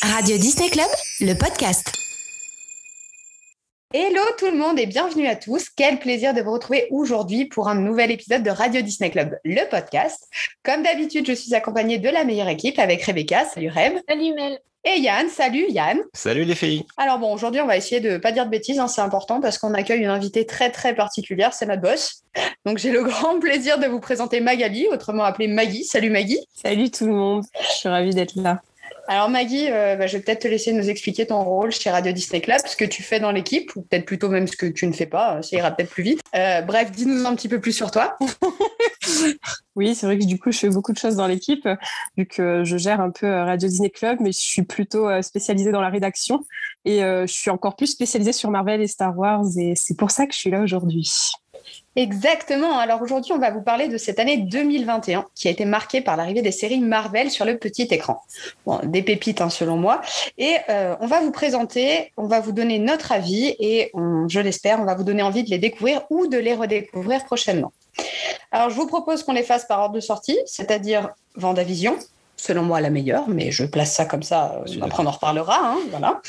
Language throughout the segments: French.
Radio Disney Club, le podcast. Hello tout le monde et bienvenue à tous. Quel plaisir de vous retrouver aujourd'hui pour un nouvel épisode de Radio Disney Club, le podcast. Comme d'habitude, je suis accompagnée de la meilleure équipe avec Rebecca. Salut Reb. Salut Mel. Et Yann. Salut Yann. Salut les filles. Alors bon, aujourd'hui, on va essayer de ne pas dire de bêtises, c'est important parce qu'on accueille une invitée très très particulière, c'est notre boss. Donc j'ai le grand plaisir de vous présenter Magali, autrement appelée Maggie. Salut Maggie. Salut tout le monde, je suis ravie d'être là. Alors Maggie, je vais peut-être te laisser nous expliquer ton rôle chez Radio Disney Club, ce que tu fais dans l'équipe, ou peut-être plutôt même ce que tu ne fais pas, ça ira peut-être plus vite. Bref, dis-nous un petit peu plus sur toi. Oui, c'est vrai que du coup, je fais beaucoup de choses dans l'équipe, vu que je gère un peu Radio Disney Club, mais je suis plutôt spécialisée dans la rédaction, et je suis encore plus spécialisée sur Marvel et Star Wars, et c'est pour ça que je suis là aujourd'hui. Exactement. Alors aujourd'hui, on va vous parler de cette année 2021 qui a été marquée par l'arrivée des séries Marvel sur le petit écran. Bon, des pépites selon moi. Et on va vous présenter, on va vous donner notre avis et je l'espère, on va vous donner envie de les découvrir ou de les redécouvrir prochainement. Alors je vous propose qu'on les fasse par ordre de sortie, c'est-à-dire WandaVision, selon moi la meilleure, mais je place ça comme ça, après on en reparlera. Voilà.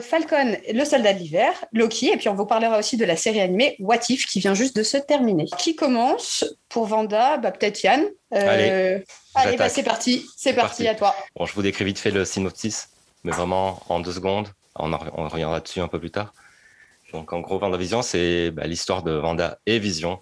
Falcon, le soldat de l'hiver, Loki, et puis on vous parlera aussi de la série animée What If qui vient juste de se terminer. Qui commence pour Vanda? Peut-être Yann. Allez, c'est parti, c'est parti à toi. Bon, je vous décris vite fait le synopsis, mais vraiment en 2 secondes. On reviendra dessus un peu plus tard. Donc en gros, WandaVision, c'est l'histoire de Wanda et Vision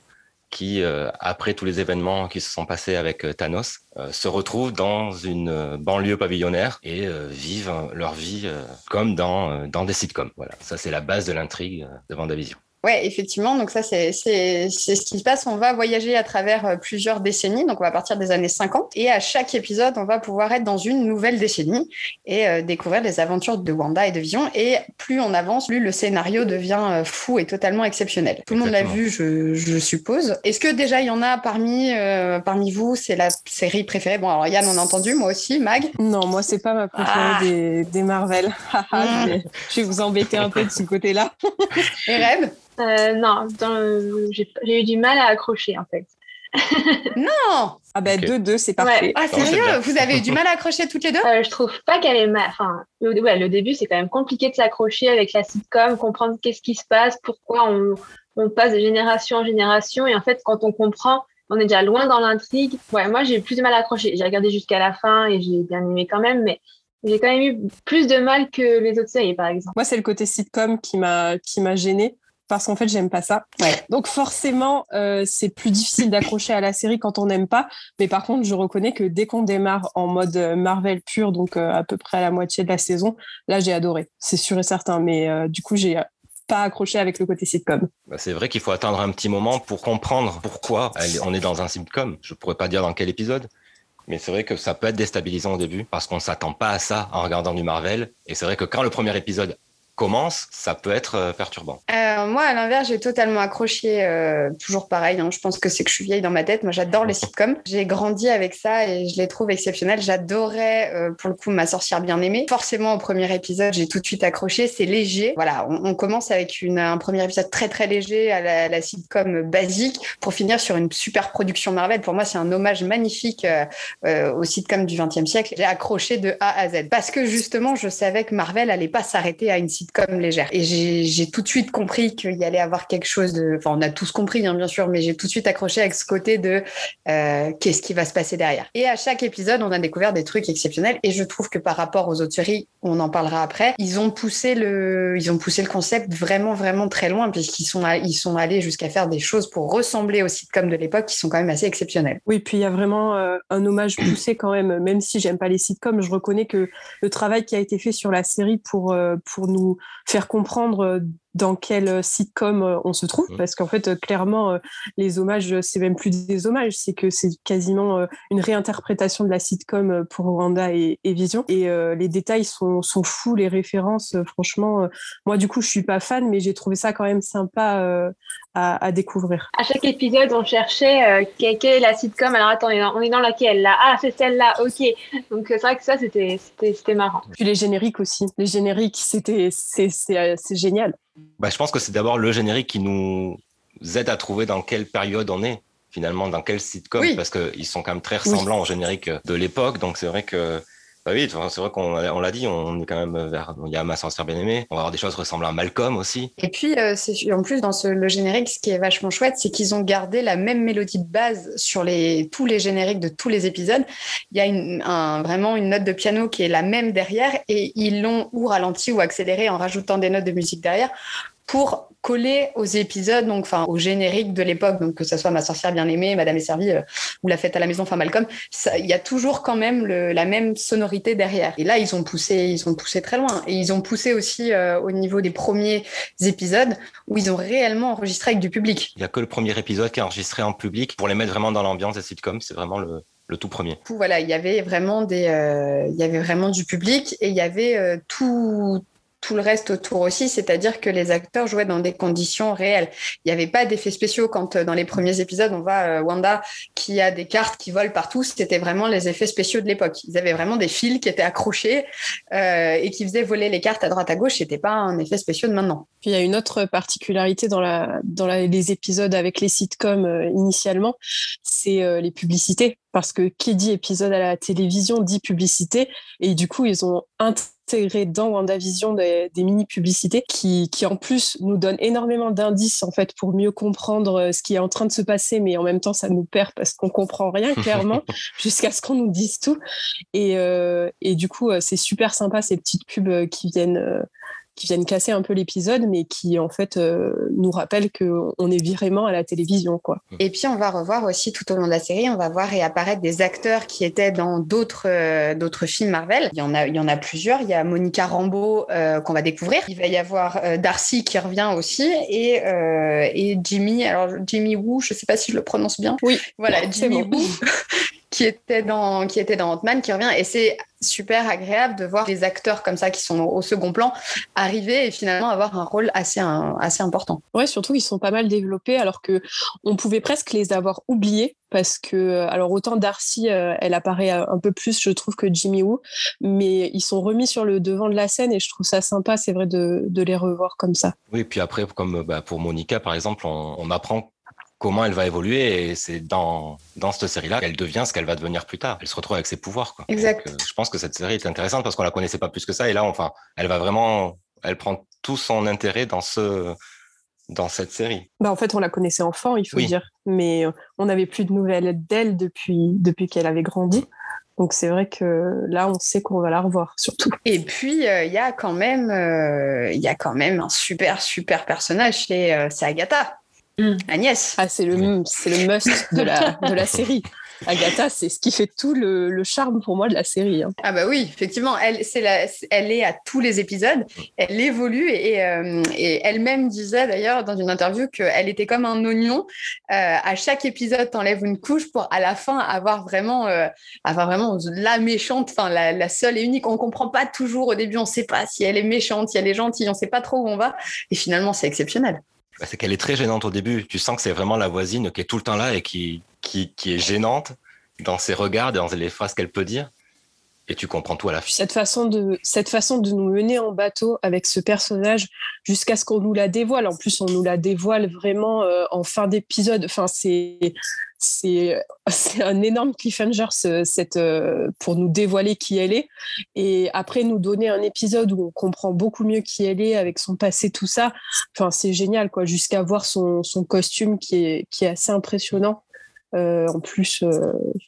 qui, après tous les événements qui se sont passés avec Thanos, se retrouvent dans une banlieue pavillonnaire et vivent leur vie comme dans des sitcoms. Voilà, ça c'est la base de l'intrigue de WandaVision. Ouais, effectivement. Donc ça, c'est ce qui se passe. On va voyager à travers plusieurs décennies. Donc on va partir des années 50. Et à chaque épisode, on va pouvoir être dans une nouvelle décennie et découvrir les aventures de Wanda et de Vision. Et plus on avance, plus le scénario devient fou et totalement exceptionnel. Tout le monde l'a vu, je suppose. Est-ce que déjà, il y en a parmi vous, c'est la série préférée? Bon, alors Yann, on a entendu, moi aussi. Mag? Non, moi, c'est pas ma préférée des Marvel. Je vais vous embêter un peu de ce côté-là. Et Reb? Non, j'ai eu du mal à accrocher en fait. Non. Ah ben 2-2, c'est parfait. Ouais. Ah sérieux? Vous avez eu du mal à accrocher toutes les deux? Je trouve pas qu'elle est mal. Enfin, le début c'est quand même compliqué de s'accrocher avec la sitcom, comprendre qu'est-ce qui se passe, pourquoi on passe de génération en génération, et en fait quand on comprend, on est déjà loin dans l'intrigue. Ouais, moi j'ai plus de mal à accrocher. J'ai regardé jusqu'à la fin et j'ai bien aimé quand même, mais j'ai quand même eu plus de mal que les autres séries par exemple. Moi c'est le côté sitcom qui m'a gênée. Parce qu'en fait, j'aime pas ça. Ouais. Donc forcément, c'est plus difficile d'accrocher à la série quand on n'aime pas. Mais par contre, je reconnais que dès qu'on démarre en mode Marvel pur, donc à peu près à la moitié de la saison, là, j'ai adoré. C'est sûr et certain. Mais du coup, j'ai pas accroché avec le côté sitcom. C'est vrai qu'il faut attendre un petit moment pour comprendre pourquoi on est dans un sitcom. Je pourrais pas dire dans quel épisode. Mais c'est vrai que ça peut être déstabilisant au début parce qu'on s'attend pas à ça en regardant du Marvel. Et c'est vrai que quand le premier épisode commence, ça peut être perturbant. Moi, à l'inverse, j'ai totalement accroché, toujours pareil. Je pense que c'est que je suis vieille dans ma tête. Moi, j'adore les sitcoms. J'ai grandi avec ça et je les trouve exceptionnels. J'adorais, pour le coup, Ma sorcière bien-aimée. Forcément, au premier épisode, j'ai tout de suite accroché. C'est léger. Voilà, on commence avec un premier épisode très, très léger à la sitcom basique pour finir sur une super production Marvel. Pour moi, c'est un hommage magnifique au sitcom du XXe siècle. J'ai accroché de A à Z parce que justement, je savais que Marvel allait pas s'arrêter à une sitcom légère. Et j'ai tout de suite compris qu'il y allait avoir quelque chose de... Enfin, on a tous compris, bien sûr, mais j'ai tout de suite accroché avec ce côté de qu'est-ce qui va se passer derrière. Et à chaque épisode, on a découvert des trucs exceptionnels. Et je trouve que par rapport aux autres séries, on en parlera après, ils ont poussé le concept vraiment, vraiment très loin, puisqu'ils sont allés jusqu'à faire des choses pour ressembler aux sitcoms de l'époque qui sont quand même assez exceptionnelles. Oui, puis il y a vraiment un hommage poussé quand même si j'aime pas les sitcoms, je reconnais que le travail qui a été fait sur la série pour nous faire comprendre dans quel sitcom on se trouve, parce qu'en fait, clairement, les hommages, c'est même plus des hommages, c'est que c'est quasiment une réinterprétation de la sitcom pour Wanda et Vision. Et les détails sont fous, les références, franchement. Moi, du coup, je suis pas fan, mais j'ai trouvé ça quand même sympa à découvrir. À chaque épisode, on cherchait quelle est la sitcom. Alors attends, on est dans laquelle là? Ah, c'est celle-là, ok. Donc c'est vrai que ça, c'était marrant. Puis les génériques aussi. Les génériques, c'est génial. Je pense que c'est d'abord le générique qui nous aide à trouver dans quelle période on est, finalement, dans quel sitcom, parce qu'ils sont quand même très ressemblants au générique de l'époque. Donc c'est vrai que Bah oui, c'est vrai qu'on l'a dit, on est quand même il y a Ma sorcière bien-aimée, on va avoir des choses ressemblant à Malcolm aussi. Et puis, en plus, dans le générique, ce qui est vachement chouette, c'est qu'ils ont gardé la même mélodie de base sur tous les génériques de tous les épisodes. Il y a vraiment une note de piano qui est la même derrière et ils l'ont ou ralenti ou accéléré en rajoutant des notes de musique derrière pour coller aux épisodes, donc enfin au générique de l'époque, donc que ce soit Ma sorcière bien-aimée, Madame est servie ou La fête à la maison, enfin Malcolm, il y a toujours quand même la même sonorité derrière. Et là, ils ont poussé très loin. Et ils ont poussé aussi au niveau des premiers épisodes où ils ont réellement enregistré avec du public. Il n'y a que le premier épisode qui est enregistré en public pour les mettre vraiment dans l'ambiance des sitcoms. C'est vraiment le tout premier. Du coup, voilà, il y avait vraiment du public et il y avait tout le reste autour aussi, c'est-à-dire que les acteurs jouaient dans des conditions réelles. Il n'y avait pas d'effets spéciaux quand dans les premiers épisodes, on voit Wanda qui a des cartes qui volent partout. C'était vraiment les effets spéciaux de l'époque. Ils avaient vraiment des fils qui étaient accrochés et qui faisaient voler les cartes à droite à gauche. C'était pas un effet spéciaux de maintenant. Puis il y a une autre particularité dans les épisodes avec les sitcoms initialement, c'est les publicités. Parce que qui dit épisode à la télévision dit publicité. Et du coup, ils ont intégré dans WandaVision des mini-publicités qui en plus nous donnent énormément d'indices en fait pour mieux comprendre ce qui est en train de se passer, mais en même temps, ça nous perd parce qu'on comprend rien clairement jusqu'à ce qu'on nous dise tout. Et du coup, c'est super sympa ces petites pubs qui viennent casser un peu l'épisode, mais qui en fait nous rappellent qu'on est vraiment à la télévision, quoi. Et puis on va revoir aussi tout au long de la série, on va voir réapparaître des acteurs qui étaient dans d'autres films Marvel. Il y en a plusieurs. Il y a Monica Rambeau qu'on va découvrir. Il va y avoir Darcy qui revient aussi et Jimmy. Alors Jimmy Woo, je sais pas si je le prononce bien. Oui. Voilà, Jimmy Woo. qui était dans Ant-Man, qui revient. Et c'est super agréable de voir des acteurs comme ça qui sont au second plan arriver et finalement avoir un rôle assez important. Ouais, surtout ils sont pas mal développés alors que on pouvait presque les avoir oubliés parce que alors autant Darcy elle apparaît un peu plus je trouve que Jimmy Woo, mais ils sont remis sur le devant de la scène et je trouve ça sympa, c'est vrai de les revoir comme ça. Oui, puis après comme pour Monica par exemple, on apprend comment elle va évoluer et c'est dans cette série-là qu'elle devient ce qu'elle va devenir plus tard. Elle se retrouve avec ses pouvoirs, quoi. Exact. Donc, je pense que cette série est intéressante parce qu'on la connaissait pas plus que ça et là, enfin, elle prend tout son intérêt dans cette série. Bah en fait, on la connaissait enfant, il faut dire, mais on n'avait plus de nouvelles d'elle depuis qu'elle avait grandi. Donc c'est vrai que là, on sait qu'on va la revoir, surtout. Et puis il y a quand même un super personnage, c'est Agatha. Agnès. Ah, c'est le must de la série. Agatha, c'est ce qui fait tout le charme pour moi de la série. Hein. Ah bah oui, effectivement, elle est à tous les épisodes, elle évolue et elle-même disait d'ailleurs dans une interview qu'elle était comme un oignon. À chaque épisode, t'enlèves une couche pour à la fin avoir vraiment la méchante, enfin la seule et unique. On comprend pas toujours au début, on sait pas si elle est méchante, si elle est gentille, on sait pas trop où on va. Et finalement, c'est exceptionnel. C'est qu'elle est très gênante au début. Tu sens que c'est vraiment la voisine qui est tout le temps là et qui est gênante dans ses regards, dans les phrases qu'elle peut dire. Et tu comprends tout à la fin. Cette façon de nous mener en bateau avec ce personnage jusqu'à ce qu'on nous la dévoile. En plus, on nous la dévoile vraiment en fin d'épisode. Enfin, c'est un énorme cliffhanger pour nous dévoiler qui elle est et après nous donner un épisode où on comprend beaucoup mieux qui elle est avec son passé, tout ça. Enfin, c'est génial, quoi, jusqu'à voir son costume qui est assez impressionnant. En plus,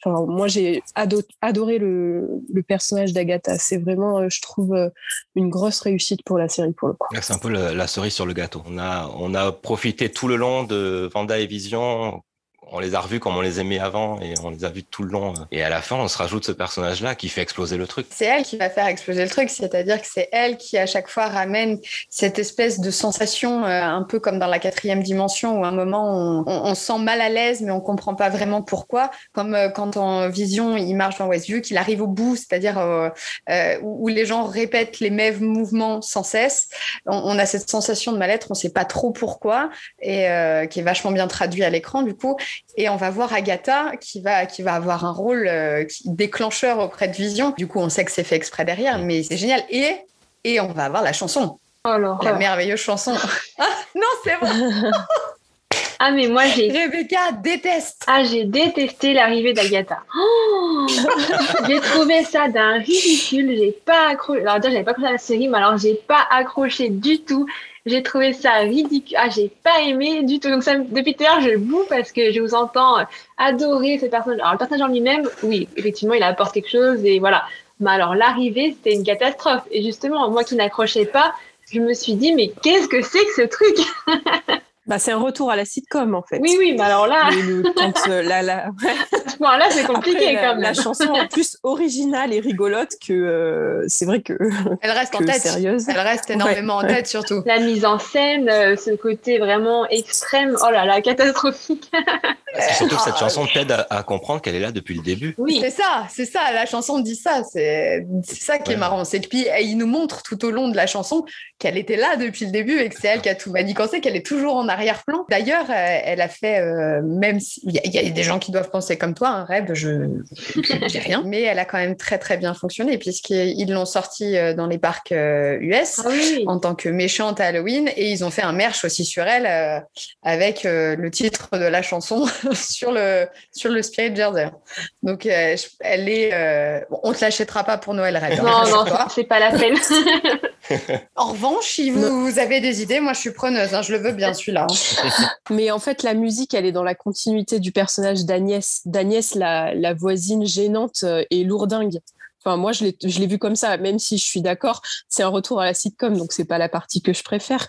moi j'ai adoré le personnage d'Agatha. C'est vraiment, je trouve, une grosse réussite pour la série pour le coup. C'est un peu la cerise sur le gâteau. On a profité tout le long de Wanda et Vision. On les a revus comme on les aimait avant et on les a vus tout le long. Et à la fin, on se rajoute ce personnage-là qui fait exploser le truc. C'est elle qui va faire exploser le truc, c'est-à-dire que c'est elle qui à chaque fois ramène cette espèce de sensation un peu comme dans la 4e dimension où à un moment on se sent mal à l'aise mais on comprend pas vraiment pourquoi. Comme quand en Vision il marche dans Westview, qu'il arrive au bout, c'est-à-dire où les gens répètent les mêmes mouvements sans cesse. On a cette sensation de mal-être, on sait pas trop pourquoi et qui est vachement bien traduit à l'écran du coup. Et on va voir Agatha qui va avoir un rôle déclencheur auprès de Vision. Du coup, on sait que c'est fait exprès derrière, mais c'est génial. Et on va avoir la chanson. Alors, la merveilleuse chanson. Ah, non, c'est vrai. Ah, mais moi, Rebecca déteste. Ah, j'ai détesté l'arrivée d'Agatha. Oh, j'ai trouvé ça d'un ridicule. J'ai pas accroché. Alors, déjà, j'avais pas accroché à la série, mais alors, j'ai pas accroché du tout. J'ai trouvé ça ridicule. Ah, j'ai pas aimé du tout. Donc, ça, depuis tout à l'heure, je boue parce que je vous entends adorer ce personnage. Alors, le personnage en lui-même, oui, effectivement, il apporte quelque chose et voilà. Mais alors, l'arrivée, c'était une catastrophe. Et justement, moi qui n'accrochais pas, je me suis dit, mais qu'est-ce que c'est que ce truc? Bah, c'est un retour à la sitcom, en fait. Oui, mais alors là, À ce point-là, c'est compliqué après, quand même. la chanson est plus originale et rigolote que c'est vrai que Elle reste en que tête. sérieuse. Elle reste énormément en tête, surtout. La mise en scène, ce côté vraiment extrême, oh là là, catastrophique. C'est surtout que cette chanson t'aide à comprendre qu'elle est là depuis le début. Oui, C'est ça, la chanson dit ça, c'est ça qui est marrant. C'est que puis il nous montre tout au long de la chanson qu'elle était là depuis le début et que c'est elle qui a tout manigancé, qu'elle est toujours en arrière-plan. D'ailleurs, elle a fait, même s'il y a des gens qui doivent penser comme toi, un rêve, je dis rien, mais elle a quand même très très bien fonctionné puisqu'ils l'ont sortie dans les parcs US en tant que méchante à Halloween et ils ont fait un merch aussi sur elle avec le titre de la chanson sur le Spirit Jersey. Donc elle est, on te l'achètera pas pour Noël Rêve. non, c'est pas la peine. En revanche, si vous avez des idées, moi je suis preneuse, je le veux bien celui-là. Mais en fait, la musique, elle est dans la continuité du personnage d'Agnès. D'Agnès, la voisine gênante et lourdingue. Enfin, moi, je l'ai vu comme ça, même si je suis d'accord, c'est un retour à la sitcom, donc c'est pas la partie que je préfère.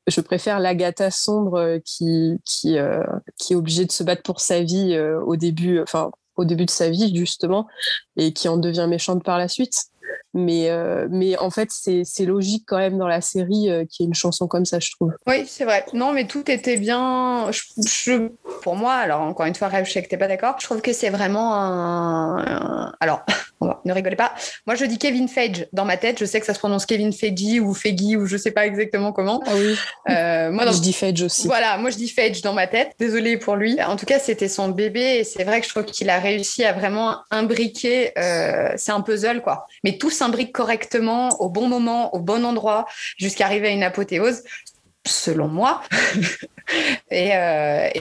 Je préfère l'Agatha sombre qui est obligée de se battre pour sa vie au début de sa vie, justement, et qui en devient méchante par la suite. Mais en fait, c'est logique quand même dans la série qu'il y ait une chanson comme ça, je trouve. Oui, c'est vrai. Non, mais tout était bien. Pour moi, alors encore une fois, Rêve, je sais que t'es pas d'accord. Je trouve que c'est vraiment alors, ne rigolez pas. Moi, je dis Kevin Feige dans ma tête. Je sais que ça se prononce Kevin Feige ou Feige ou je sais pas exactement comment. Ah oui. Moi, je dis Feige aussi. Voilà, moi je dis Feige dans ma tête. Désolée pour lui. En tout cas, c'était son bébé et c'est vrai que je trouve qu'il a réussi à vraiment imbriquer. C'est un puzzle, quoi. Mais tout s'imbrique correctement, au bon moment, au bon endroit, jusqu'à arriver à une apothéose, selon moi. et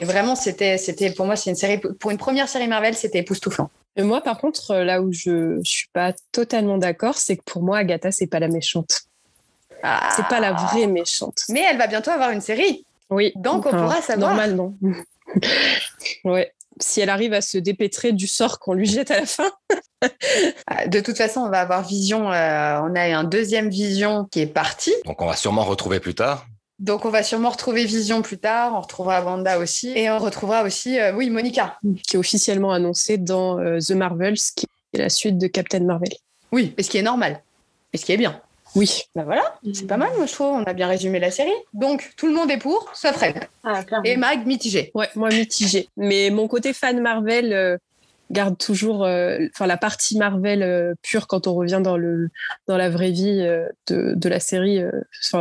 vraiment, c'était pour moi, c'est une série, pour une première série Marvel, c'était époustouflant. Et moi, par contre, là où je suis pas totalement d'accord, c'est que pour moi, Agatha, c'est pas la méchante. Ah. C'est pas la vraie méchante. Mais elle va bientôt avoir une série. Oui. Donc, on pourra savoir. Normalement. Ouais. Si elle arrive à se dépêtrer du sort qu'on lui jette à la fin. De toute façon, on va avoir Vision. On a un deuxième Vision qui est parti. Donc, on va sûrement retrouver plus tard. Donc, on va sûrement retrouver Vision plus tard. On retrouvera Wanda aussi. Et on retrouvera aussi, Monica. Qui est officiellement annoncée dans The Marvels, qui est la suite de Captain Marvel. Oui, et ce qui est normal. Et ce qui est bien. Oui. Bah voilà, c'est pas mal, moi, je trouve. On a bien résumé la série. Donc, tout le monde est pour, sauf Fred. Et Mag, mitigé. Ouais, moi, mitigé. Mais mon côté fan Marvel garde toujours la partie Marvel pure quand on revient dans la vraie vie de la série.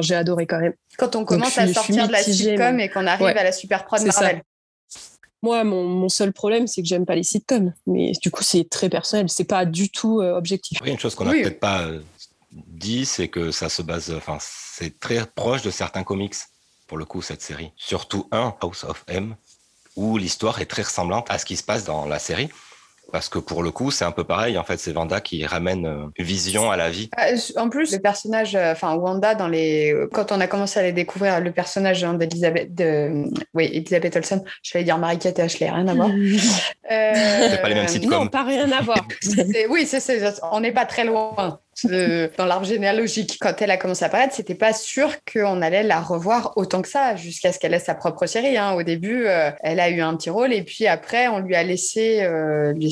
J'ai adoré quand même. Quand on commence à sortir de la sitcom et qu'on arrive à la super prod Marvel. Ça. Moi, mon seul problème, c'est que j'aime pas les sitcoms. Mais du coup, c'est très personnel. C'est pas du tout objectif. Une chose qu'on n'a peut-être pas dit, c'est que ça se base, c'est très proche de certains comics, pour le coup, cette série. Surtout House of M, où l'histoire est très ressemblante à ce qui se passe dans la série. Parce que pour le coup, c'est un peu pareil. En fait, c'est Wanda qui ramène Vision à la vie. En plus, le personnage, Wanda, quand on a commencé à les découvrir, le personnage d'Elisabeth Olsen, je vais dire Marie-Kate et Ashley, rien à voir. C'est pas les mêmes sitcoms. Non, pas rien à voir. On n'est pas très loin dans l'arbre généalogique. Quand elle a commencé à apparaître, c'était pas sûr qu'on allait la revoir autant que ça, jusqu'à ce qu'elle ait sa propre série. Au début, elle a eu un petit rôle et puis après, on lui a laissé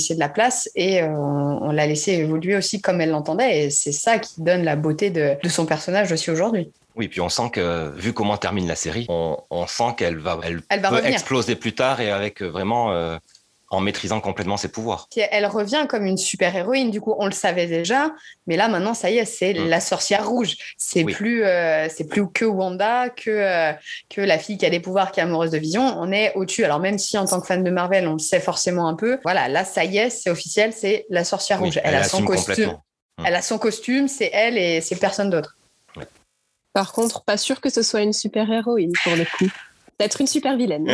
de la place et on l'a laissé évoluer aussi comme elle l'entendait. Et c'est ça qui donne la beauté de son personnage aussi aujourd'hui. Oui, puis on sent que, vu comment termine la série, on sent qu'elle peut exploser plus tard et avec vraiment... en maîtrisant complètement ses pouvoirs. Elle revient comme une super-héroïne, du coup, on le savait déjà, mais là, maintenant, ça y est, c'est la sorcière rouge. C'est plus que Wanda, que la fille qui a des pouvoirs, qui est amoureuse de Vision. On est au-dessus. Alors, même si, en tant que fan de Marvel, on le sait forcément un peu, voilà, là, ça y est, c'est officiel, c'est la sorcière rouge. Elle a son costume. Elle a son costume, c'est elle et c'est personne d'autre. Par contre, pas sûr que ce soit une super-héroïne, pour le coup. D'être une super vilaine.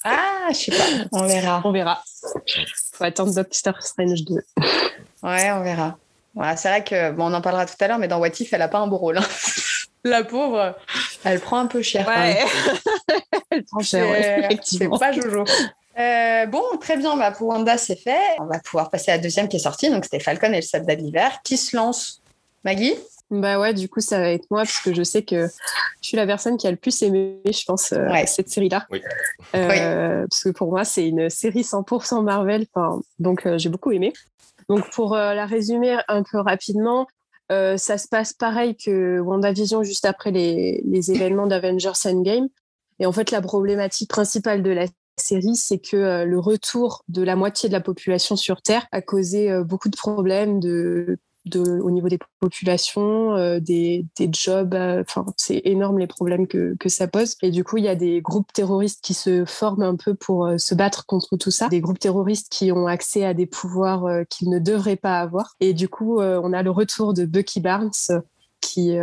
Ah, je sais pas, on verra. On verra. Faut attendre Doctor Strange 2. Ouais, on verra. Voilà, c'est vrai que, bon, on en parlera tout à l'heure, mais dans What If, elle a pas un beau rôle. Hein. La pauvre, elle prend un peu cher. Ouais. Elle prend cher, ouais, effectivement. C'est pas Jojo. Bon, très bien, bah, pour Wanda, c'est fait. On va pouvoir passer à la deuxième qui est sortie. Donc, c'était Falcon et le soldat de l'hiver. Qui se lance? Maggie? Bah ouais, du coup, ça va être moi, parce que je sais que je suis la personne qui a le plus aimé, je pense, cette série-là. Oui. Parce que pour moi, c'est une série 100% Marvel. Donc, j'ai beaucoup aimé. Donc, pour la résumer un peu rapidement, ça se passe pareil que WandaVision, juste après les événements d'Avengers Endgame. Et en fait, la problématique principale de la série, c'est que le retour de la moitié de la population sur Terre a causé beaucoup de problèmes au niveau des populations, des jobs. C'est énorme les problèmes que ça pose. Et du coup, il y a des groupes terroristes qui se forment un peu pour se battre contre tout ça. Des groupes terroristes qui ont accès à des pouvoirs qu'ils ne devraient pas avoir. Et du coup, on a le retour de Bucky Barnes, qui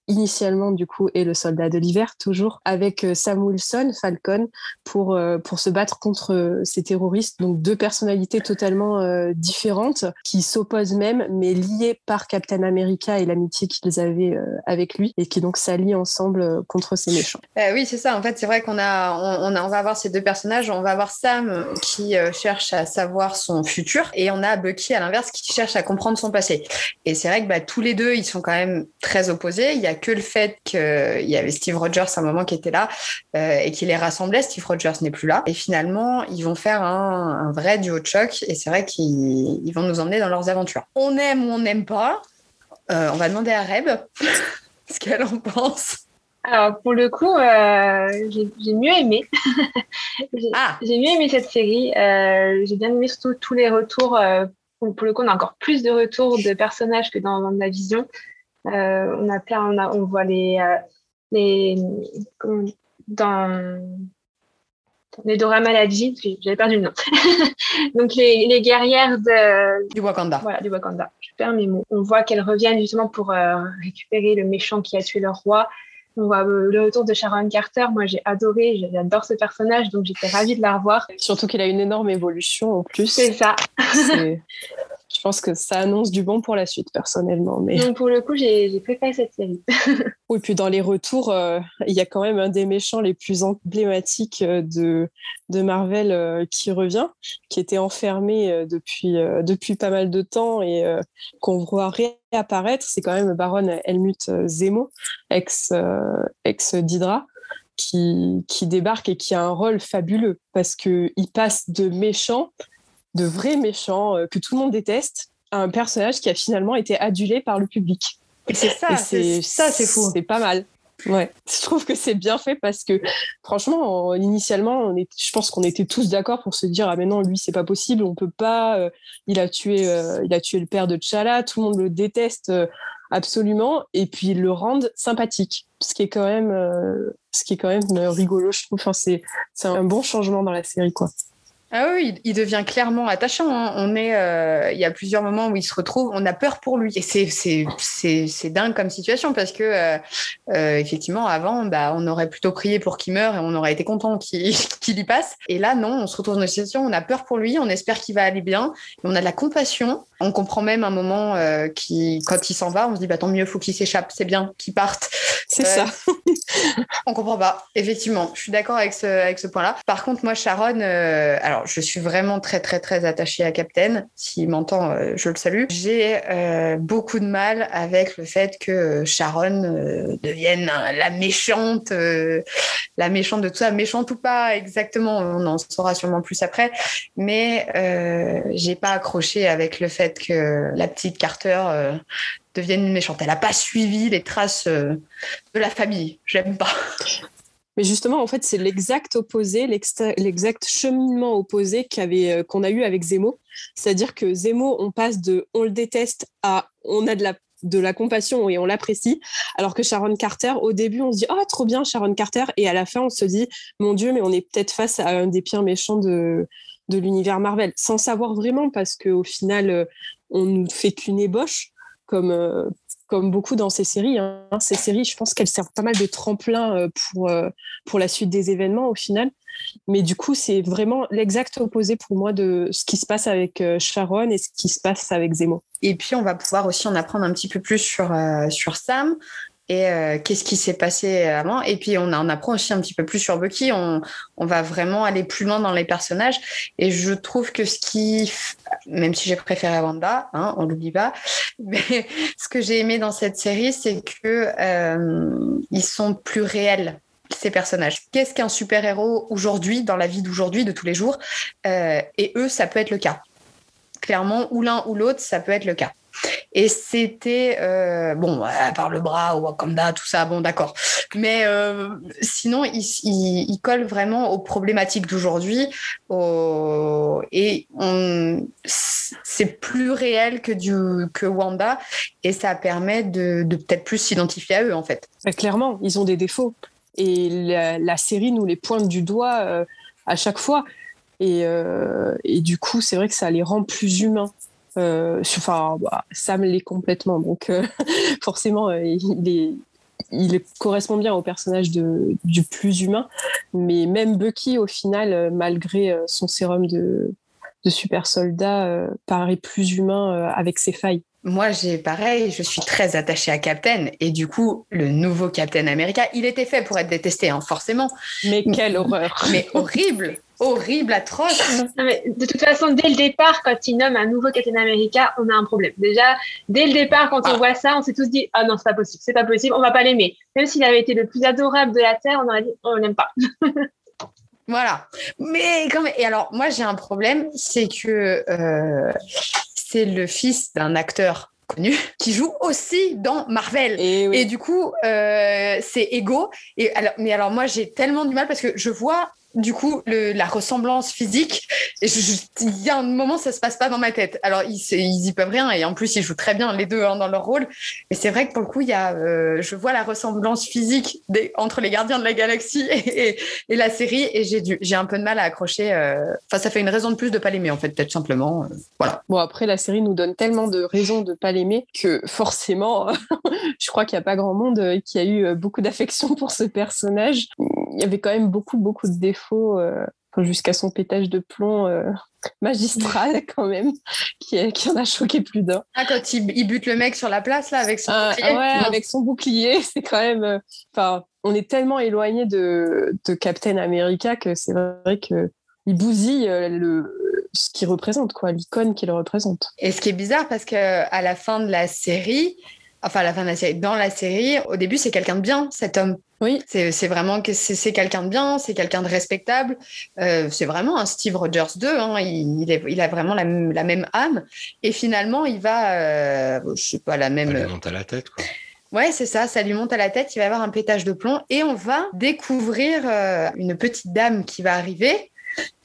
initialement du coup est le soldat de l'hiver toujours, avec Sam Wilson, Falcon, pour se battre contre ces terroristes. Donc deux personnalités totalement différentes qui s'opposent même, mais liées par Captain America et l'amitié qu'ils avaient avec lui, et qui donc s'allient ensemble contre ces méchants. Oui, c'est ça. En fait, c'est vrai qu'on va avoir ces deux personnages. On va avoir Sam qui cherche à savoir son futur, et on a Bucky à l'inverse qui cherche à comprendre son passé. Et c'est vrai que tous les deux, ils sont quand même très opposés. Il y a que le fait qu'il y avait Steve Rogers à un moment qui était là et qui les rassemblait. Steve Rogers n'est plus là. Et finalement, ils vont faire un vrai duo de choc, et c'est vrai qu'ils vont nous emmener dans leurs aventures. On aime ou on n'aime pas. On va demander à Reb ce qu'elle en pense. Alors, pour le coup, j'ai mieux aimé. J'ai mieux aimé cette série. J'ai bien aimé surtout tous les retours. Pour le coup, on a encore plus de retours de personnages que dans WandaVision. On voit dans les Dora Milaje, j'avais perdu le nom. Donc les guerrières du Wakanda. Voilà, du Wakanda. Je perds mes mots. On voit qu'elles reviennent justement pour récupérer le méchant qui a tué leur roi. On voit le retour de Sharon Carter. Moi, j'ai adoré, j'adore ce personnage, donc j'étais ravie de la revoir. Surtout qu'il a une énorme évolution en plus. C'est ça. Je pense que ça annonce du bon pour la suite, personnellement. Mais... Donc, pour le coup, j'ai préféré cette série. Oui, puis dans les retours, il y a quand même un des méchants les plus emblématiques de Marvel qui revient, qui était enfermé depuis pas mal de temps et qu'on voit réapparaître. C'est quand même Baron Helmut Zemo, ex-d'Hydra, qui débarque et qui a un rôle fabuleux parce qu'il passe de vrais méchants que tout le monde déteste, à un personnage qui a finalement été adulé par le public. Et c'est ça, c'est fou. C'est pas mal. Ouais, je trouve que c'est bien fait parce que franchement, initialement, je pense qu'on était tous d'accord pour se dire ah mais non, lui c'est pas possible, on peut pas. Il a tué le père de T'Challa, tout le monde le déteste absolument, et puis ils le rendent sympathique, ce qui est quand même rigolo, je trouve. Enfin, c'est un bon changement dans la série, quoi. Ah oui, il devient clairement attachant. Hein. Il y a plusieurs moments où il se retrouve, on a peur pour lui. Et c'est dingue comme situation parce que effectivement, avant, on aurait plutôt prié pour qu'il meure et on aurait été content qu'il y passe. Et là, non, on se retrouve dans une situation où on a peur pour lui, on espère qu'il va aller bien, et on a de la compassion. On comprend même un moment quand il s'en va, on se dit tant mieux, faut qu'il s'échappe, c'est bien qu'il parte. C'est ça. On comprend pas, effectivement. Je suis d'accord avec ce point-là. Par contre, moi, Sharon, alors je suis vraiment très, très, très attachée à Captain. S'il m'entend, je le salue. J'ai beaucoup de mal avec le fait que Sharon devienne la méchante de tout ça. Méchante ou pas, exactement, on en saura sûrement plus après. Mais j'ai pas accroché avec le fait que la petite Carter devienne une méchante. Elle n'a pas suivi les traces de la famille. J'aime pas. Mais justement, en fait, c'est l'exact opposé, l'exact cheminement opposé qu'on a eu avec Zemo. C'est-à-dire que Zemo, on passe de « on le déteste » à « on a de la compassion et on l'apprécie », alors que Sharon Carter, au début, on se dit « oh, trop bien, Sharon Carter », et à la fin, on se dit « mon Dieu, mais on est peut-être face à un des pires méchants de l'univers Marvel », sans savoir vraiment, parce qu'au final, on ne fait qu'une ébauche, comme comme beaucoup dans ces séries. Ces séries, je pense qu'elles servent pas mal de tremplin pour la suite des événements au final. Mais du coup, c'est vraiment l'exact opposé pour moi de ce qui se passe avec Sharon et ce qui se passe avec Zemo. Et puis, on va pouvoir aussi en apprendre un petit peu plus sur Sam et qu'est-ce qui s'est passé avant. Et puis, on apprend aussi un petit peu plus sur Bucky. On va vraiment aller plus loin dans les personnages. Et je trouve que même si j'ai préféré Wanda, on l'oublie pas, mais ce que j'ai aimé dans cette série, c'est que ils sont plus réels, ces personnages. Qu'est-ce qu'un super-héros aujourd'hui, dans la vie d'aujourd'hui, de tous les jours, et eux, ça peut être le cas. Clairement, ou l'un ou l'autre, ça peut être le cas. Et c'était, à part le bras, ou Wakanda, tout ça, bon, d'accord. Mais sinon, il colle vraiment aux problématiques d'aujourd'hui. C'est plus réel que Wanda. Et ça permet de peut-être plus s'identifier à eux, en fait. Clairement, ils ont des défauts. Et la série nous les pointe du doigt à chaque fois. Et du coup, c'est vrai que ça les rend plus humains. Sam l'est complètement. Donc, forcément, il correspond bien au personnage du plus humain. Mais même Bucky, au final, malgré son sérum de super soldat, paraît plus humain avec ses failles. Moi, je suis très attachée à Captain. Et du coup, le nouveau Captain America, il était fait pour être détesté, forcément. Mais quelle horreur! Mais horrible! Horrible, atroce. Non, mais de toute façon, dès le départ, quand il nomme un nouveau Captain America, on a un problème. Déjà, dès le départ, quand on voit ça, on s'est tous dit « Ah non, c'est pas possible, on va pas l'aimer. » Même s'il avait été le plus adorable de la Terre, on aurait dit « On l'aime pas. » Voilà. Mais quand même, et alors, moi, j'ai un problème, c'est que c'est le fils d'un acteur connu qui joue aussi dans Marvel. Et du coup, c'est égaux. Mais alors, moi, j'ai tellement du mal parce que je vois du coup la ressemblance physique et il y a un moment ça se passe pas dans ma tête. Alors ils y peuvent rien et en plus ils jouent très bien les deux dans leur rôle, mais c'est vrai que pour le coup il y a je vois la ressemblance physique entre les Gardiens de la Galaxie et la série et j'ai un peu de mal à accrocher. Ça fait une raison de plus de pas l'aimer en fait, peut-être simplement voilà. Bon, après la série nous donne tellement de raisons de pas l'aimer que forcément je crois qu'il y a pas grand monde qui a eu beaucoup d'affection pour ce personnage. Il y avait quand même beaucoup de défauts jusqu'à son pétage de plomb magistral quand même qui en a choqué plus d'un. Ah, quand il bute le mec sur la place là avec son bouclier. Ouais, avec son bouclier, c'est quand même on est tellement éloigné de Captain America que c'est vrai que il bousille ce qu'il représente, quoi, l'icône qu'il représente. Et ce qui est bizarre parce que à la fin de la série, dans la série, au début, c'est quelqu'un de bien, cet homme. Oui. C'est vraiment que c'est quelqu'un de bien, c'est quelqu'un de respectable. C'est vraiment un Steve Rogers 2. Il a vraiment la même âme. Et finalement, il va, je sais pas, la même. Ça lui monte à la tête, quoi. Ouais, c'est ça. Ça lui monte à la tête. Il va avoir un pétage de plomb et on va découvrir une petite dame qui va arriver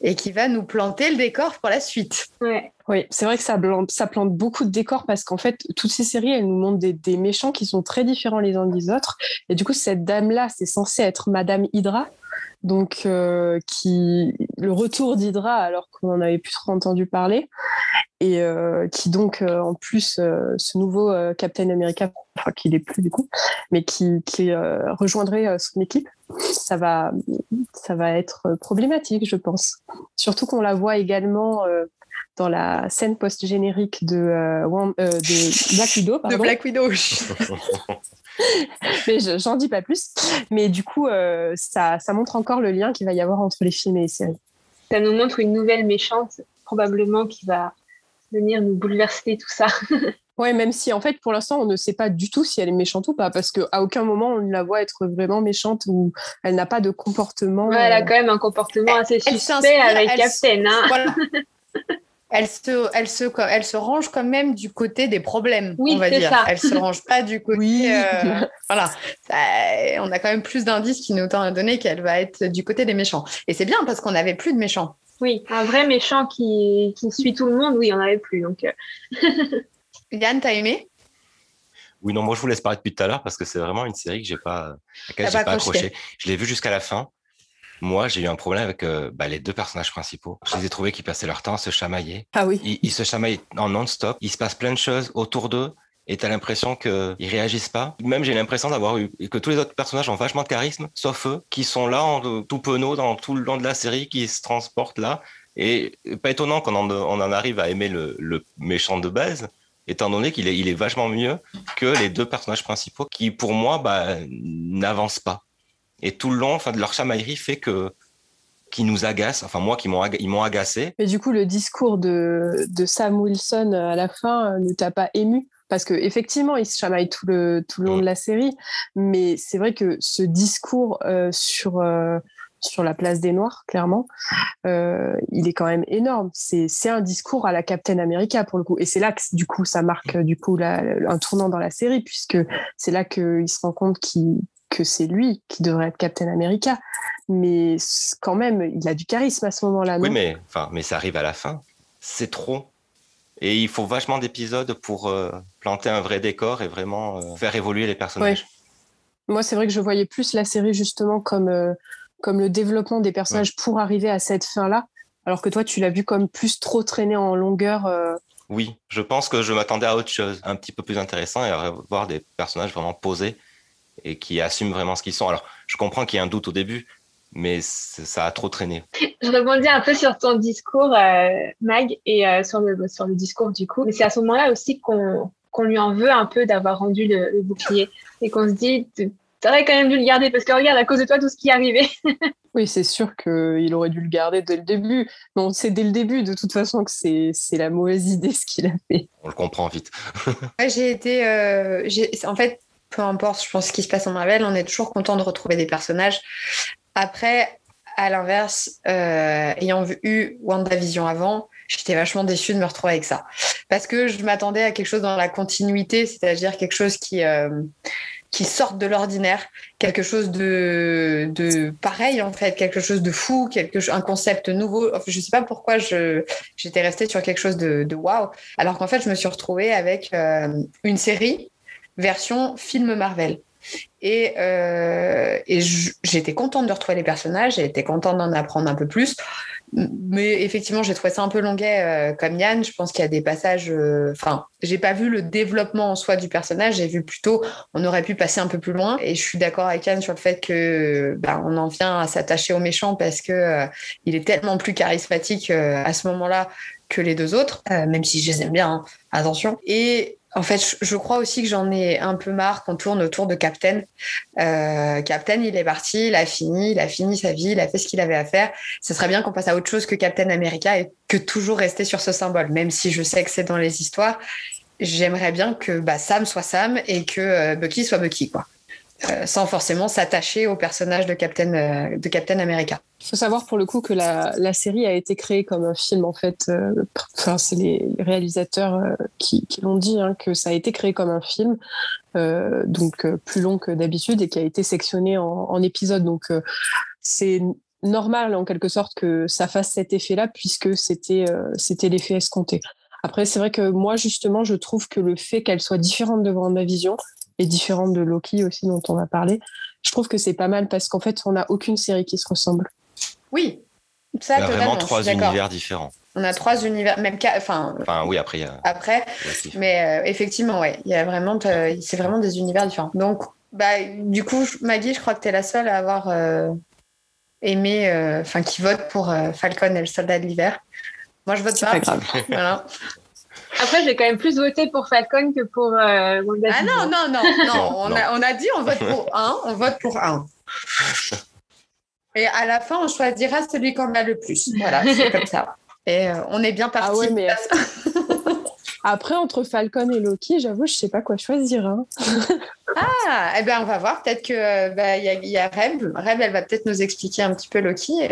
et qui va nous planter le décor pour la suite. Ouais. Oui, c'est vrai que ça plante beaucoup de décors parce qu'en fait, toutes ces séries, elles nous montrent des méchants qui sont très différents les uns des autres. Et du coup, cette dame-là, c'est censé être Madame Hydra. Donc, le retour d'Hydra, alors qu'on n'en avait plus trop entendu parler. Et qui donc, en plus, ce nouveau Captain America, enfin, qui n'est plus du coup, mais qui rejoindrait son équipe, ça va être problématique, je pense. Surtout qu'on la voit également dans la scène post-générique de Black Widow. Pardon. De Black Widow. Mais j'en dis pas plus. Mais du coup, ça montre encore le lien qu'il va y avoir entre les films et les séries. Ça nous montre une nouvelle méchante, probablement, qui va venir nous bouleverser tout ça. Ouais, même si en fait, pour l'instant, on ne sait pas du tout si elle est méchante ou pas, parce qu'à aucun moment on la voit être vraiment méchante ou elle n'a pas de comportement. Ouais, elle a quand même un comportement assez suspect avec Captain. Voilà. Elle se range quand même du côté des problèmes, oui, on va dire. Ça. Elle se range pas du côté. Oui. Voilà. On a quand même plus d'indices qui nous tendent à donner qu'elle va être du côté des méchants. Et c'est bien parce qu'on n'avait plus de méchants. Oui, un vrai méchant qui suit tout le monde, oui, on n'en avait plus. Donc. Yann, t'as aimé ? Oui, non, moi je vous laisse parler depuis tout à l'heure parce que c'est vraiment une série à laquelle j'ai pas accroché. Je l'ai vue jusqu'à la fin. Moi, j'ai eu un problème avec les deux personnages principaux. Je les ai trouvés qui passaient leur temps à se chamailler. Ah oui. Ils se chamaillaient en non-stop. Il se passe plein de choses autour d'eux et t'as l'impression qu'ils réagissent pas. Même j'ai l'impression que tous les autres personnages ont vachement de charisme, sauf eux, qui sont là tout penauds dans tout le long de la série, qui se transportent là. Et pas étonnant qu'on en arrive à aimer le méchant de base, étant donné qu'il est vachement mieux que les deux personnages principaux qui, pour moi, n'avancent pas. Et tout le long, de leur chamaillerie fait qu'ils nous agacent. Enfin, moi, ils m'ont agacé. Mais du coup, le discours de Sam Wilson à la fin ne t'a pas ému? Parce qu'effectivement, il se chamaille tout le long de la série. Mais c'est vrai que ce discours sur la place des Noirs, clairement, il est quand même énorme. C'est un discours à la Captain America, pour le coup. Et c'est là que, du coup, ça marque un tournant dans la série, puisque c'est là qu'il se rend compte que c'est lui qui devrait être Captain America. Mais quand même, il a du charisme à ce moment-là, non? Oui, mais ça arrive à la fin. C'est trop. Et il faut vachement d'épisodes pour planter un vrai décor et vraiment faire évoluer les personnages. Ouais. Moi, c'est vrai que je voyais plus la série justement comme le développement des personnages pour arriver à cette fin-là, alors que toi, tu l'as vu comme plus trop traîner en longueur. Oui, je pense que je m'attendais à autre chose, un petit peu plus intéressant, et à voir des personnages vraiment posés et qui assument vraiment ce qu'ils sont. Alors, je comprends qu'il y ait un doute au début, mais ça a trop traîné. Je rebondis un peu sur ton discours, Mag, et sur le discours du coup. Mais c'est à ce moment-là aussi qu'on lui en veut un peu d'avoir rendu le bouclier et qu'on se dit, t'aurais quand même dû le garder parce que regarde, à cause de toi, tout ce qui est arrivé. Oui, c'est sûr qu'il aurait dû le garder dès le début. Mais on sait dès le début, de toute façon, que c'est la mauvaise idée ce qu'il a fait. On le comprend vite. En fait, peu importe, je pense, ce qui se passe en Marvel, on est toujours content de retrouver des personnages. Après, à l'inverse, ayant eu WandaVision avant, j'étais vachement déçue de me retrouver avec ça. Parce que je m'attendais à quelque chose dans la continuité, c'est-à-dire quelque chose qui sorte de l'ordinaire, quelque chose de pareil en fait, quelque chose de fou, un concept nouveau. Enfin, je sais pas pourquoi j'étais restée sur quelque chose de waouh, alors qu'en fait je me suis retrouvée avec une série version film Marvel. Et j'étais contente de retrouver les personnages, j'ai été contente d'en apprendre un peu plus. Mais effectivement, j'ai trouvé ça un peu longuet comme Yann. Je pense qu'il y a des passages... j'ai pas vu le développement en soi du personnage, j'ai vu plutôt... On aurait pu passer un peu plus loin. Et je suis d'accord avec Yann sur le fait que on en vient à s'attacher au méchant parce que il est tellement plus charismatique à ce moment-là que les deux autres, même si je les aime bien, hein, attention. Et... En fait, je crois aussi que j'en ai un peu marre qu'on tourne autour de Captain. Captain, il est parti, il a fini sa vie, il a fait ce qu'il avait à faire. Ce serait bien qu'on passe à autre chose que Captain America et que toujours rester sur ce symbole. Même si je sais que c'est dans les histoires, j'aimerais bien que Sam soit Sam et que Bucky soit Bucky, quoi. Sans forcément s'attacher au personnage de Captain America. Il faut savoir pour le coup que la série a été créée comme un film en fait. C'est les réalisateurs qui l'ont dit, hein, que ça a été créé comme un film, donc plus long que d'habitude et qui a été sectionné en épisodes. Donc c'est normal en quelque sorte que ça fasse cet effet-là puisque c'était l'effet escompté. Après, c'est vrai que moi justement, je trouve que le fait qu'elle soit différente de WandaVision et différente de Loki aussi dont on va parler, je trouve que c'est pas mal parce qu'en fait on n'a aucune série qui se ressemble. Oui, ça il y a vraiment 3 univers différents. On a 3 univers, même oui, après il y a... mais effectivement, ouais, il y a vraiment c'est vraiment des univers différents. Donc du coup, Maggie, je crois que tu es la seule à avoir aimé, qui vote pour Falcon et le soldat de l'hiver. Moi je vote pas. C'est pas grave. Voilà. Après, j'ai quand même plus voté pour Falcon que pour WandaVision. Ah non. On a dit on vote pour un. Et à la fin, on choisira celui qu'on a le plus. Voilà, c'est comme ça. Et on est bien parti. Ah ouais, mais après, entre Falcon et Loki, j'avoue, je sais pas quoi choisir. Hein. On va voir. Peut-être que y a Reb. Reb, elle va peut-être nous expliquer un petit peu Loki.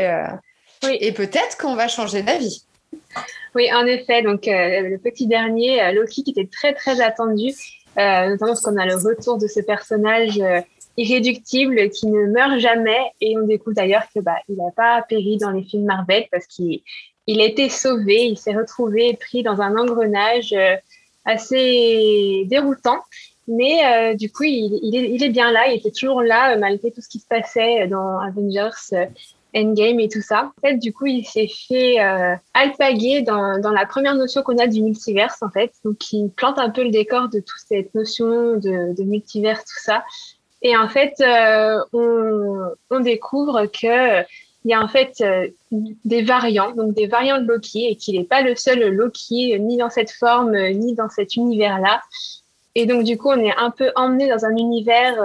Oui. Et peut-être qu'on va changer d'avis. Oui, en effet. Donc, le petit dernier, Loki, qui était très, très attendu, notamment parce qu'on a le retour de ce personnage irréductible qui ne meurt jamais. Et on découvre d'ailleurs que il n'a pas péri dans les films Marvel parce qu'il a été sauvé. Il s'est retrouvé pris dans un engrenage assez déroutant. Mais du coup, il est bien là. Il était toujours là malgré tout ce qui se passait dans Avengers. Endgame et tout ça. En fait, du coup, il s'est fait alpaguer dans la première notion qu'on a du multiverse, en fait. Donc, il plante un peu le décor de toute cette notion de multiverse, tout ça. Et en fait, on découvre que il y a en fait des variants, donc des variants de Loki, et qu'il n'est pas le seul Loki, ni dans cette forme, ni dans cet univers-là. Et donc, du coup, on est un peu emmené dans un univers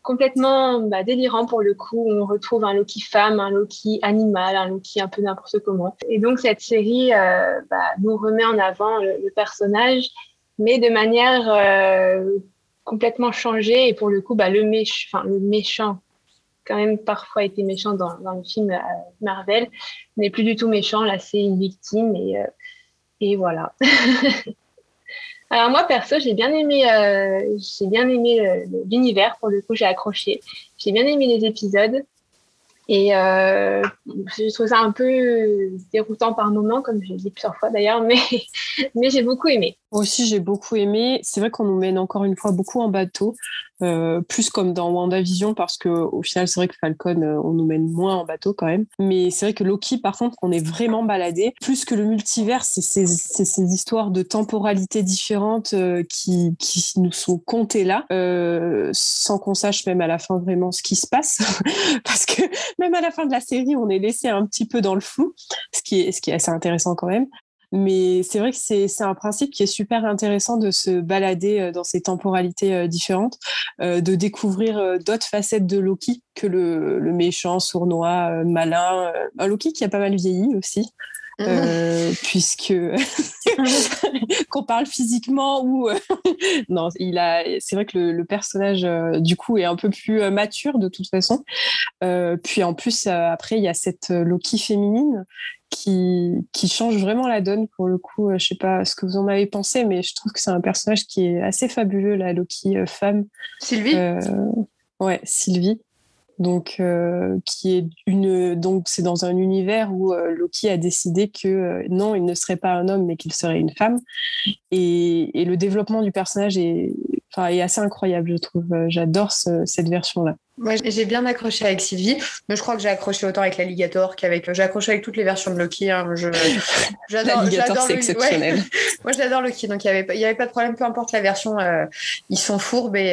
complètement délirant pour le coup, où on retrouve un Loki femme, un Loki animal, un Loki un peu n'importe comment. Et donc, cette série nous remet en avant le personnage, mais de manière complètement changée. Et pour le coup, le méchant, quand même parfois été méchant dans le film Marvel, n'est plus du tout méchant. Là, c'est une victime et voilà. Alors moi perso, j'ai bien aimé l'univers. Pour le coup, j'ai accroché. J'ai bien aimé les épisodes et je trouve ça un peu déroutant par moments, comme je l'ai dit plusieurs fois d'ailleurs, mais j'ai beaucoup aimé. Moi aussi, j'ai beaucoup aimé. C'est vrai qu'on nous mène encore une fois beaucoup en bateau, plus comme dans WandaVision, parce qu'au final, c'est vrai que Falcon, on nous mène moins en bateau quand même. Mais c'est vrai que Loki, par contre, on est vraiment baladé. Plus que le multivers, c'est ces histoires de temporalités différentes qui nous sont contées là, sans qu'on sache même à la fin vraiment ce qui se passe. Parce que même à la fin de la série, on est laissé un petit peu dans le flou, ce qui est assez intéressant quand même. Mais c'est vrai que c'est un principe qui est super intéressant de se balader dans ces temporalités différentes, de découvrir d'autres facettes de Loki que le méchant, sournois, malin. Un Loki qui a pas mal vieilli aussi. Puisque qu'on parle physiquement ou non, c'est vrai que le personnage du coup est un peu plus mature de toute façon. Puis en plus après il y a cette Loki féminine qui change vraiment la donne pour le coup. Je sais pas ce que vous en avez pensé, mais je trouve que c'est un personnage qui est assez fabuleux, la Loki femme. Sylvie. Ouais, Sylvie. Donc, donc c'est dans un univers où Loki a décidé que non, il ne serait pas un homme, mais qu'il serait une femme. Et le développement du personnage est assez incroyable, je trouve. J'adore cette version-là. Moi, j'ai bien accroché avec Sylvie, mais je crois que j'ai accroché autant avec l'Alligator qu'avec. J'ai accroché avec toutes les versions de Loki. Hein. L'Alligator, c'est exceptionnel. Ouais. Moi, j'adore Loki, donc il y avait pas de problème, peu importe la version. Ils sont fourbes et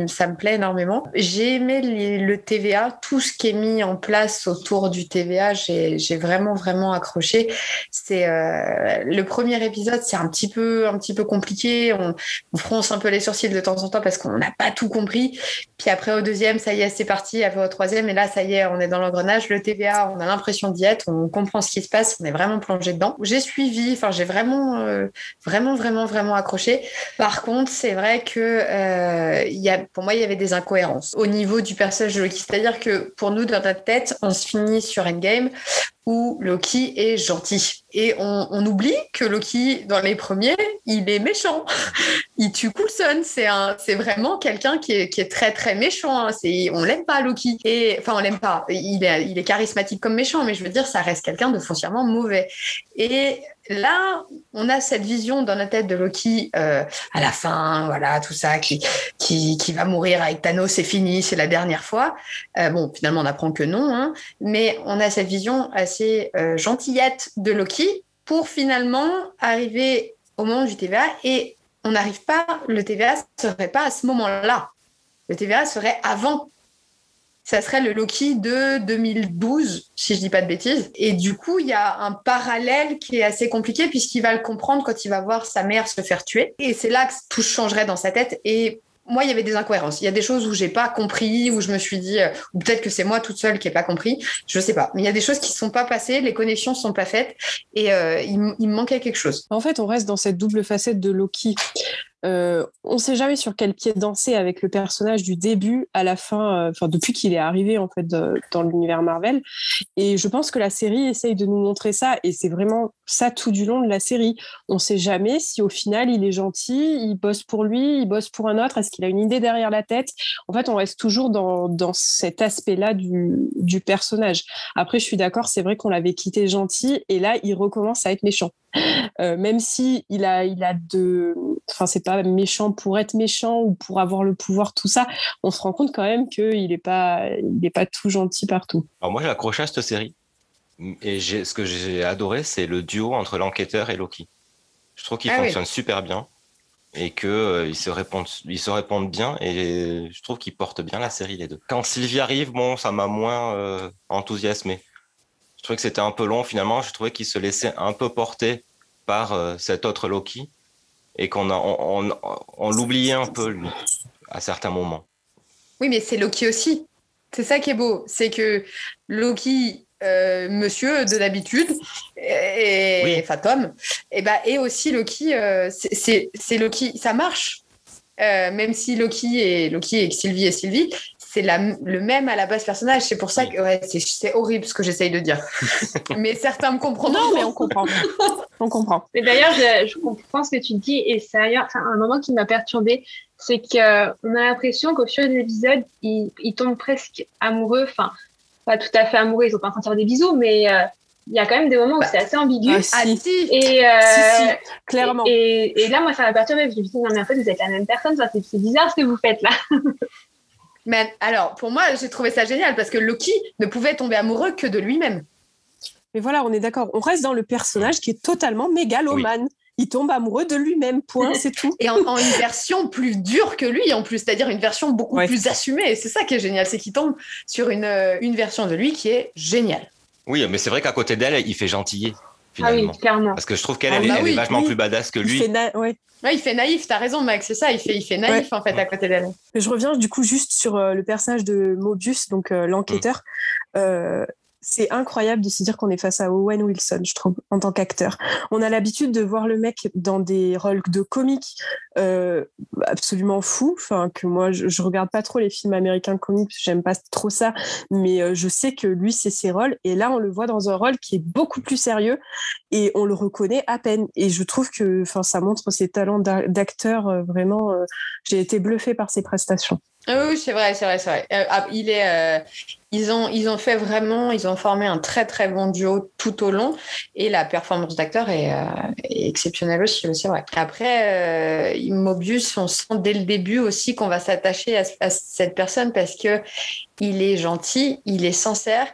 ça me plaît énormément. J'ai aimé le TVA, tout ce qui est mis en place autour du TVA. J'ai vraiment vraiment accroché. C'est le premier épisode, c'est un petit peu compliqué. On fronce un peu les sourcils de temps en temps parce qu'on n'a pas tout compris. Puis après au deuxième, ça y est, c'est parti. Après au troisième, et là, ça y est, on est dans l'engrenage. Le TVA, on a l'impression d'y être, on comprend ce qui se passe, on est vraiment plongé dedans. J'ai suivi, j'ai vraiment accroché. Par contre, c'est vrai que pour moi, il y avait des incohérences au niveau du personnage de Loki. C'est-à-dire que pour nous, dans notre tête, on se finit sur Endgame où Loki est gentil. Et on oublie que Loki, dans les premiers, il est méchant. Il tue Coulson. C'est vraiment quelqu'un qui est très, très méchant. Hein. On l'aime pas, Loki. On l'aime pas. Il est charismatique comme méchant, mais je veux dire, ça reste quelqu'un de foncièrement mauvais. Et là, on a cette vision dans la tête de Loki à la fin, voilà, tout ça, qui va mourir avec Thanos, c'est fini, c'est la dernière fois. Finalement, on apprend que non, hein, mais on a cette vision assez gentillette de Loki pour finalement arriver au moment du TVA et on n'arrive pas, le TVA ne serait pas à ce moment-là. Le TVA serait avant. Ça serait le Loki de 2012, si je dis pas de bêtises. Et du coup, il y a un parallèle qui est assez compliqué puisqu'il va le comprendre quand il va voir sa mère se faire tuer. Et c'est là que tout changerait dans sa tête. Et moi, il y avait des incohérences. Il y a des choses où j'ai pas compris, où je me suis dit, ou peut-être que c'est moi toute seule qui ai pas compris. Je sais pas. Mais il y a des choses qui sont pas passées, les connexions sont pas faites, et il me manquait quelque chose. En fait, on reste dans cette double facette de Loki. On sait jamais sur quel pied danser avec le personnage du début à la fin, depuis qu'il est arrivé en fait dans l'univers Marvel. Et je pense que la série essaye de nous montrer ça, et c'est vraiment ça tout du long de la série. On sait jamais si au final il est gentil, il bosse pour lui, il bosse pour un autre, est-ce qu'il a une idée derrière la tête. En fait, on reste toujours dans cet aspect-là du personnage. Après, je suis d'accord, c'est vrai qu'on l'avait quitté gentil, et là il recommence à être méchant. Même si il a c'est pas pas méchant pour être méchant ou pour avoir le pouvoir, tout ça, on se rend compte quand même qu'il n'est pas tout gentil partout. Alors moi, j'ai accroché à cette série. Et ce que j'ai adoré, c'est le duo entre l'enquêteur et Loki. Je trouve qu'ils fonctionnent super bien et qu'ils se répondent bien, et je trouve qu'ils portent bien la série, les deux. Quand Sylvie arrive, bon, ça m'a moins enthousiasmé. Je trouvais que c'était un peu long, finalement. Je trouvais qu'il se laissait un peu porter par cet autre Loki et qu'on l'oubliait un peu, lui, à certains moments. Oui, mais c'est Loki aussi. C'est ça qui est beau. C'est que Loki... monsieur de l'habitude enfin Tom et aussi Loki, c'est Loki, ça marche, même si Loki et Sylvie c'est le même à la base personnage. C'est pour ça que c'est horrible ce que j'essaye de dire. Mais certains me comprennent. Non, mais on comprend. On comprend. Mais d'ailleurs, je comprends ce que tu dis, et c'est un moment qui m'a perturbée, c'est qu'on a l'impression qu'au fur des épisodes, ils tombent presque amoureux, enfin, pas tout à fait amoureux, ils sont pas en train de faire des bisous, mais il y a quand même des moments où c'est assez ambigu. Si. Et, si, clairement. Et là, moi, ça m'a perturbée, parce que je me suis dit, non, mais en fait, vous êtes la même personne, ça, c'est bizarre ce que vous faites là. Mais alors, pour moi, j'ai trouvé ça génial, parce que Loki ne pouvait tomber amoureux que de lui-même. Mais voilà, on est d'accord. On reste dans le personnage qui est totalement mégalomane. Oui. Il tombe amoureux de lui-même, point, c'est tout. Et en une version plus dure que lui, en plus, c'est-à-dire une version beaucoup plus assumée. Et c'est ça qui est génial, c'est qu'il tombe sur une version de lui qui est géniale. Oui, mais c'est vrai qu'à côté d'elle, il fait gentillet, finalement. Ah oui, clairement. Parce que je trouve qu'elle elle est vachement plus badass que lui. Il fait naïf, t'as raison, Max, c'est ça, il fait naïf, en fait, à côté d'elle. Je reviens, du coup, juste sur le personnage de Mobius, donc l'enquêteur. C'est incroyable de se dire qu'on est face à Owen Wilson, je trouve, en tant qu'acteur. On a l'habitude de voir le mec dans des rôles de comique absolument fous. Enfin, que moi, je regarde pas trop les films américains comiques, j'aime pas trop ça, mais je sais que lui, c'est ses rôles. Et là, on le voit dans un rôle qui est beaucoup plus sérieux et on le reconnaît à peine. Et je trouve que ça montre ses talents d'acteur. Vraiment, j'ai été bluffée par ses prestations. Oui, c'est vrai. Ils ont fait vraiment, ils ont formé un très très bon duo tout au long, et la performance d'acteur est exceptionnelle aussi, c'est vrai. Après, Mobius, on sent dès le début aussi qu'on va s'attacher à cette personne parce que il est gentil, il est sincère.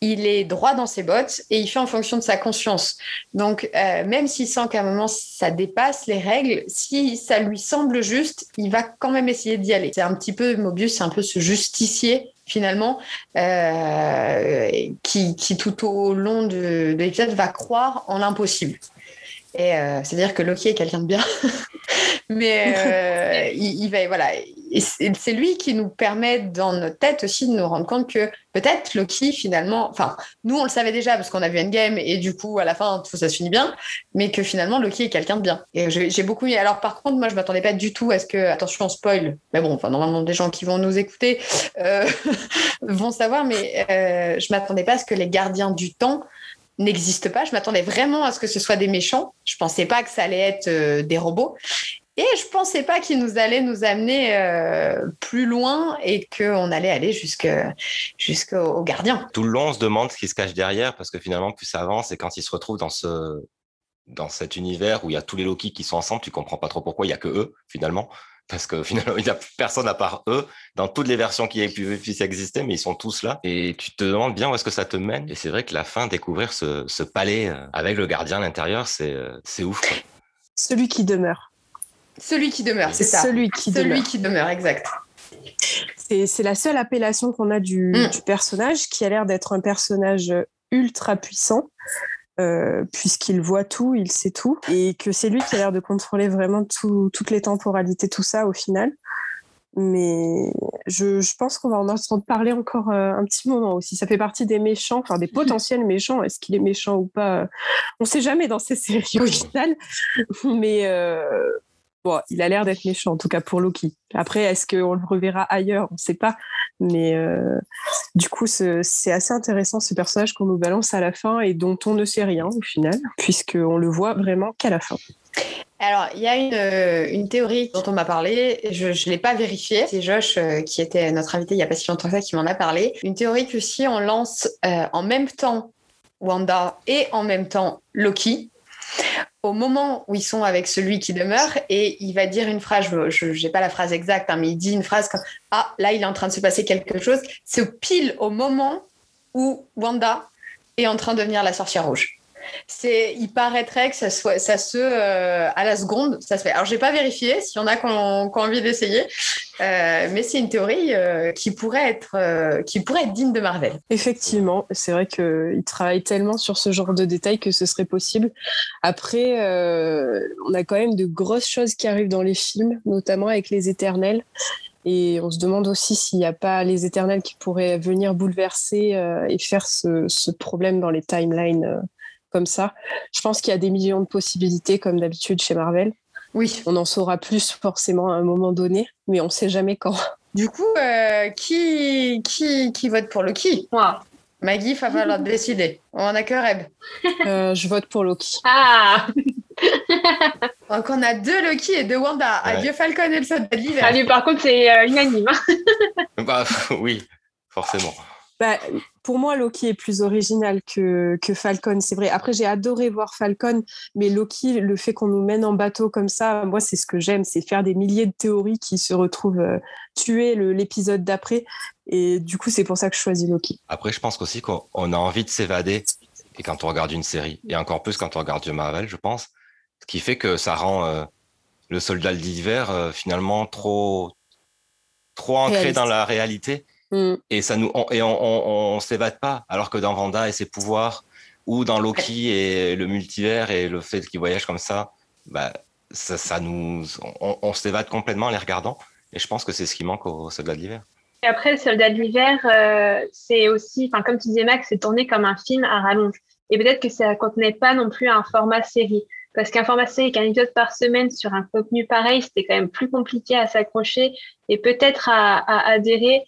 Il est droit dans ses bottes et il fait en fonction de sa conscience. Donc, même s'il sent qu'à un moment, ça dépasse les règles, si ça lui semble juste, il va quand même essayer d'y aller. C'est un petit peu, Mobius, c'est un peu ce justicier, finalement, qui tout au long de l'épisode va croire en l'impossible. Et c'est-à-dire que Loki est quelqu'un de bien, mais il va, voilà. Et c'est lui qui nous permet dans notre tête aussi de nous rendre compte que peut-être Loki finalement, enfin nous on le savait déjà parce qu'on a vu Endgame et du coup à la fin tout ça se finit bien, mais que finalement Loki est quelqu'un de bien. Et j'ai beaucoup aimé. Alors par contre moi je m'attendais pas du tout à ce que, attention spoil, mais bon enfin normalement des gens qui vont nous écouter vont savoir, mais je m'attendais pas à ce que les gardiens du temps n'existent pas. Je m'attendais vraiment à ce que ce soit des méchants. Je pensais pas que ça allait être des robots. Et je pensais pas qu'ils allaient nous amener plus loin et qu'on allait aller jusqu'aux gardiens. Tout le long, on se demande ce qui se cache derrière, parce que finalement, plus ça avance, et quand ils se retrouvent dans cet univers où il y a tous les Loki qui sont ensemble, tu comprends pas trop pourquoi il y a que eux, finalement. Parce que finalement, il n'y a personne à part eux dans toutes les versions qui puissent exister, mais ils sont tous là. Et tu te demandes bien où est-ce que ça te mène. Et c'est vrai que la fin, découvrir ce palais avec le gardien à l'intérieur, c'est ouf, quoi. Celui qui demeure. Celui qui demeure, c'est ça. Celui qui demeure, exact. C'est la seule appellation qu'on a du personnage, qui a l'air d'être un personnage ultra puissant, puisqu'il voit tout, il sait tout, et que c'est lui qui a l'air de contrôler vraiment toutes les temporalités, tout ça au final. Mais je pense qu'on va en entendre parler encore un petit moment aussi. Ça fait partie des méchants, enfin des potentiels méchants. Est-ce qu'il est méchant ou pas? On ne sait jamais dans ces séries au final. Mais bon, il a l'air d'être méchant, en tout cas pour Loki. Après, est-ce qu'on le reverra ailleurs? On ne sait pas. Mais du coup, c'est assez intéressant ce personnage qu'on nous balance à la fin et dont on ne sait rien au final, puisqu'on le voit vraiment qu'à la fin. Alors, il y a une théorie dont on m'a parlé, je ne l'ai pas vérifiée, c'est Josh qui était notre invité il n'y a pas si longtemps que ça qui m'en a parlé. Une théorie que si on lance en même temps Wanda et en même temps Loki, au moment où ils sont avec celui qui demeure et il va dire une phrase, je n'ai pas la phrase exacte, hein, mais il dit une phrase comme « Ah, là, il est en train de se passer quelque chose ». C'est pile au moment où Wanda est en train de devenir la sorcière rouge. Il paraîtrait que ça se à la seconde, ça se fait. Alors, je n'ai pas vérifié s'il y en a qui ont envie d'essayer, mais c'est une théorie qui pourrait être digne de Marvel. Effectivement, c'est vrai qu'ils travaillent tellement sur ce genre de détails que ce serait possible. Après, on a quand même de grosses choses qui arrivent dans les films, notamment avec les Éternels. Et on se demande aussi s'il n'y a pas les Éternels qui pourraient venir bouleverser et faire ce problème dans les timelines comme ça. Je pense qu'il y a des millions de possibilités, comme d'habitude chez Marvel. Oui. On en saura plus forcément à un moment donné, mais on ne sait jamais quand. Du coup, qui vote pour Loki? Moi. Maggie, il va falloir décider. On a que Reb. Je vote pour Loki. Ah. Donc on a 2 Loki et 2 Wanda. Ouais. Adieu Falcon et le soldat de l'hiver. Lui, par contre, c'est unanime. Bah, oui, forcément. Bah, pour moi, Loki est plus original que Falcon, c'est vrai. Après, j'ai adoré voir Falcon, mais Loki, le fait qu'on nous mène en bateau comme ça, moi, c'est ce que j'aime, c'est faire des milliers de théories qui se retrouvent tuer l'épisode d'après. Et du coup, c'est pour ça que je choisis Loki. Après, je pense aussi qu'on a envie de s'évader et quand on regarde une série, et encore plus quand on regarde du Marvel, je pense, ce qui fait que ça rend le soldat de l'hiver finalement trop ancré Réaliste. dans la réalité. Et on s'évade pas, alors que dans Wanda et ses pouvoirs, ou dans Loki et le multivers et le fait qu'il voyage comme ça, bah, on s'évade complètement en les regardant. Et je pense que c'est ce qui manque au soldat de l'hiver. Et après, le soldat de l'hiver, c'est aussi, comme tu disais Max, c'est tourné comme un film à rallonge. Et peut-être que ça ne contenait pas non plus un format série. Parce qu'un format série avec un épisode par semaine sur un contenu pareil, c'était quand même plus compliqué à s'accrocher et peut-être à adhérer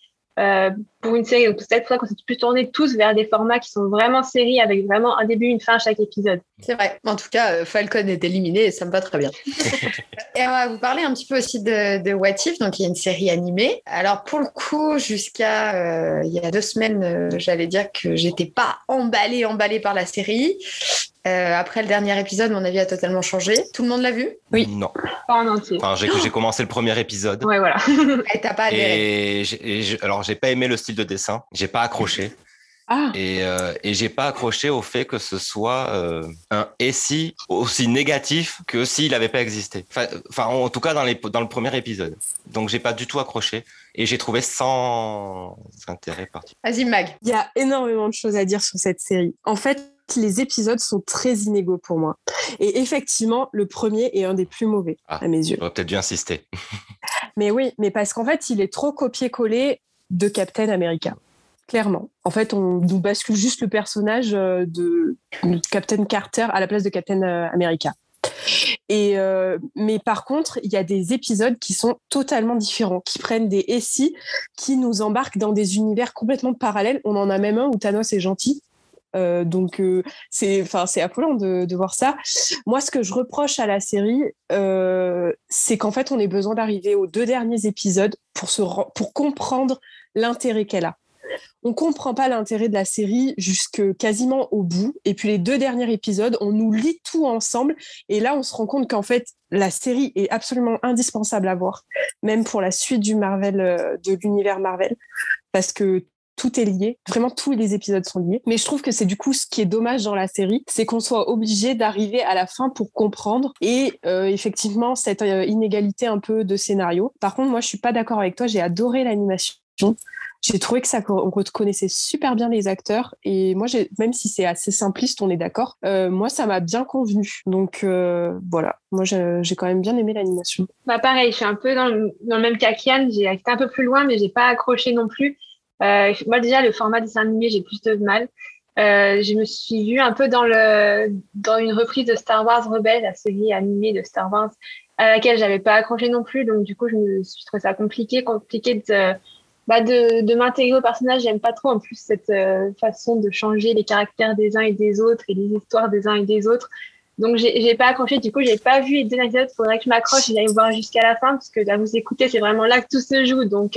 pour une série. Donc, c'est peut-être pour ça qu'on s'est plus tourné tous vers des formats qui sont vraiment séries avec vraiment un début, une fin à chaque épisode. C'est vrai. En tout cas, Falcon est éliminé et ça me va très bien. Et on va vous parler un petit peu aussi de What If. Donc, il y a une série animée. Alors, pour le coup, jusqu'à il y a 2 semaines, j'allais dire que j'étais pas emballée par la série. Après le dernier épisode, mon avis a totalement changé. Tout le monde l'a vu? Oui. Non. Pas en entier. Enfin, j'ai commencé le premier épisode. Ouais, voilà. Et t'as pas adhéré? Alors, j'ai pas aimé le style de dessin. J'ai pas accroché. Ah. Et j'ai pas accroché au fait que ce soit un SI aussi négatif que s'il avait pas existé. Enfin, en tout cas dans le premier épisode. Donc j'ai pas du tout accroché et j'ai trouvé sans intérêt particulier. Vas-y, Mag. Il y a énormément de choses à dire sur cette série. En fait, les épisodes sont très inégaux pour moi. Et effectivement, le premier est un des plus mauvais à mes yeux. J'aurais peut-être dû insister. Mais oui, mais parce qu'en fait, il est trop copié-collé de Captain America. Clairement. En fait, on nous bascule juste le personnage de Captain Carter à la place de Captain America. Mais par contre, il y a des épisodes qui sont totalement différents, qui prennent des SI, qui nous embarquent dans des univers complètement parallèles. On en a même un où Thanos est gentil. Donc c'est affolant de voir ça. Moi, ce que je reproche à la série, c'est qu'en fait, on ait besoin d'arriver aux 2 derniers épisodes pour comprendre l'intérêt qu'elle a. On comprend pas l'intérêt de la série jusque quasiment au bout. Et puis les 2 derniers épisodes, on nous lit tout ensemble. Et là, on se rend compte qu'en fait, la série est absolument indispensable à voir, même pour la suite du Marvel, de l'univers Marvel, parce que tout est lié. Vraiment, tous les épisodes sont liés. Mais je trouve que c'est du coup ce qui est dommage dans la série, c'est qu'on soit obligé d'arriver à la fin pour comprendre. Et effectivement, cette inégalité un peu de scénario. Par contre, moi, je suis pas d'accord avec toi. J'ai adoré l'animation. J'ai trouvé que on reconnaissait super bien les acteurs. Et moi, même si c'est assez simpliste, on est d'accord, moi, ça m'a bien convenu. Donc, voilà. Moi, j'ai quand même bien aimé l'animation. Bah, pareil, je suis un peu dans le même cas qu'Yann. J'ai été un peu plus loin, mais j'ai pas accroché non plus. Moi, déjà, le format dessin animé, j'ai plus de mal. Je me suis vue un peu dans une reprise de Star Wars Rebels, la série animée de Star Wars, à laquelle j'avais pas accroché non plus. Donc, du coup, je me suis trouvé ça compliqué de m'intégrer au personnage. J'aime pas trop, en plus, cette façon de changer les caractères des uns et des autres et les histoires des uns et des autres. Donc, j'ai pas accroché. Du coup, j'ai pas vu les 2 épisodes. Faudrait que je m'accroche et j'aille voir jusqu'à la fin, parce que là, vous écoutez, c'est vraiment là que tout se joue. Donc,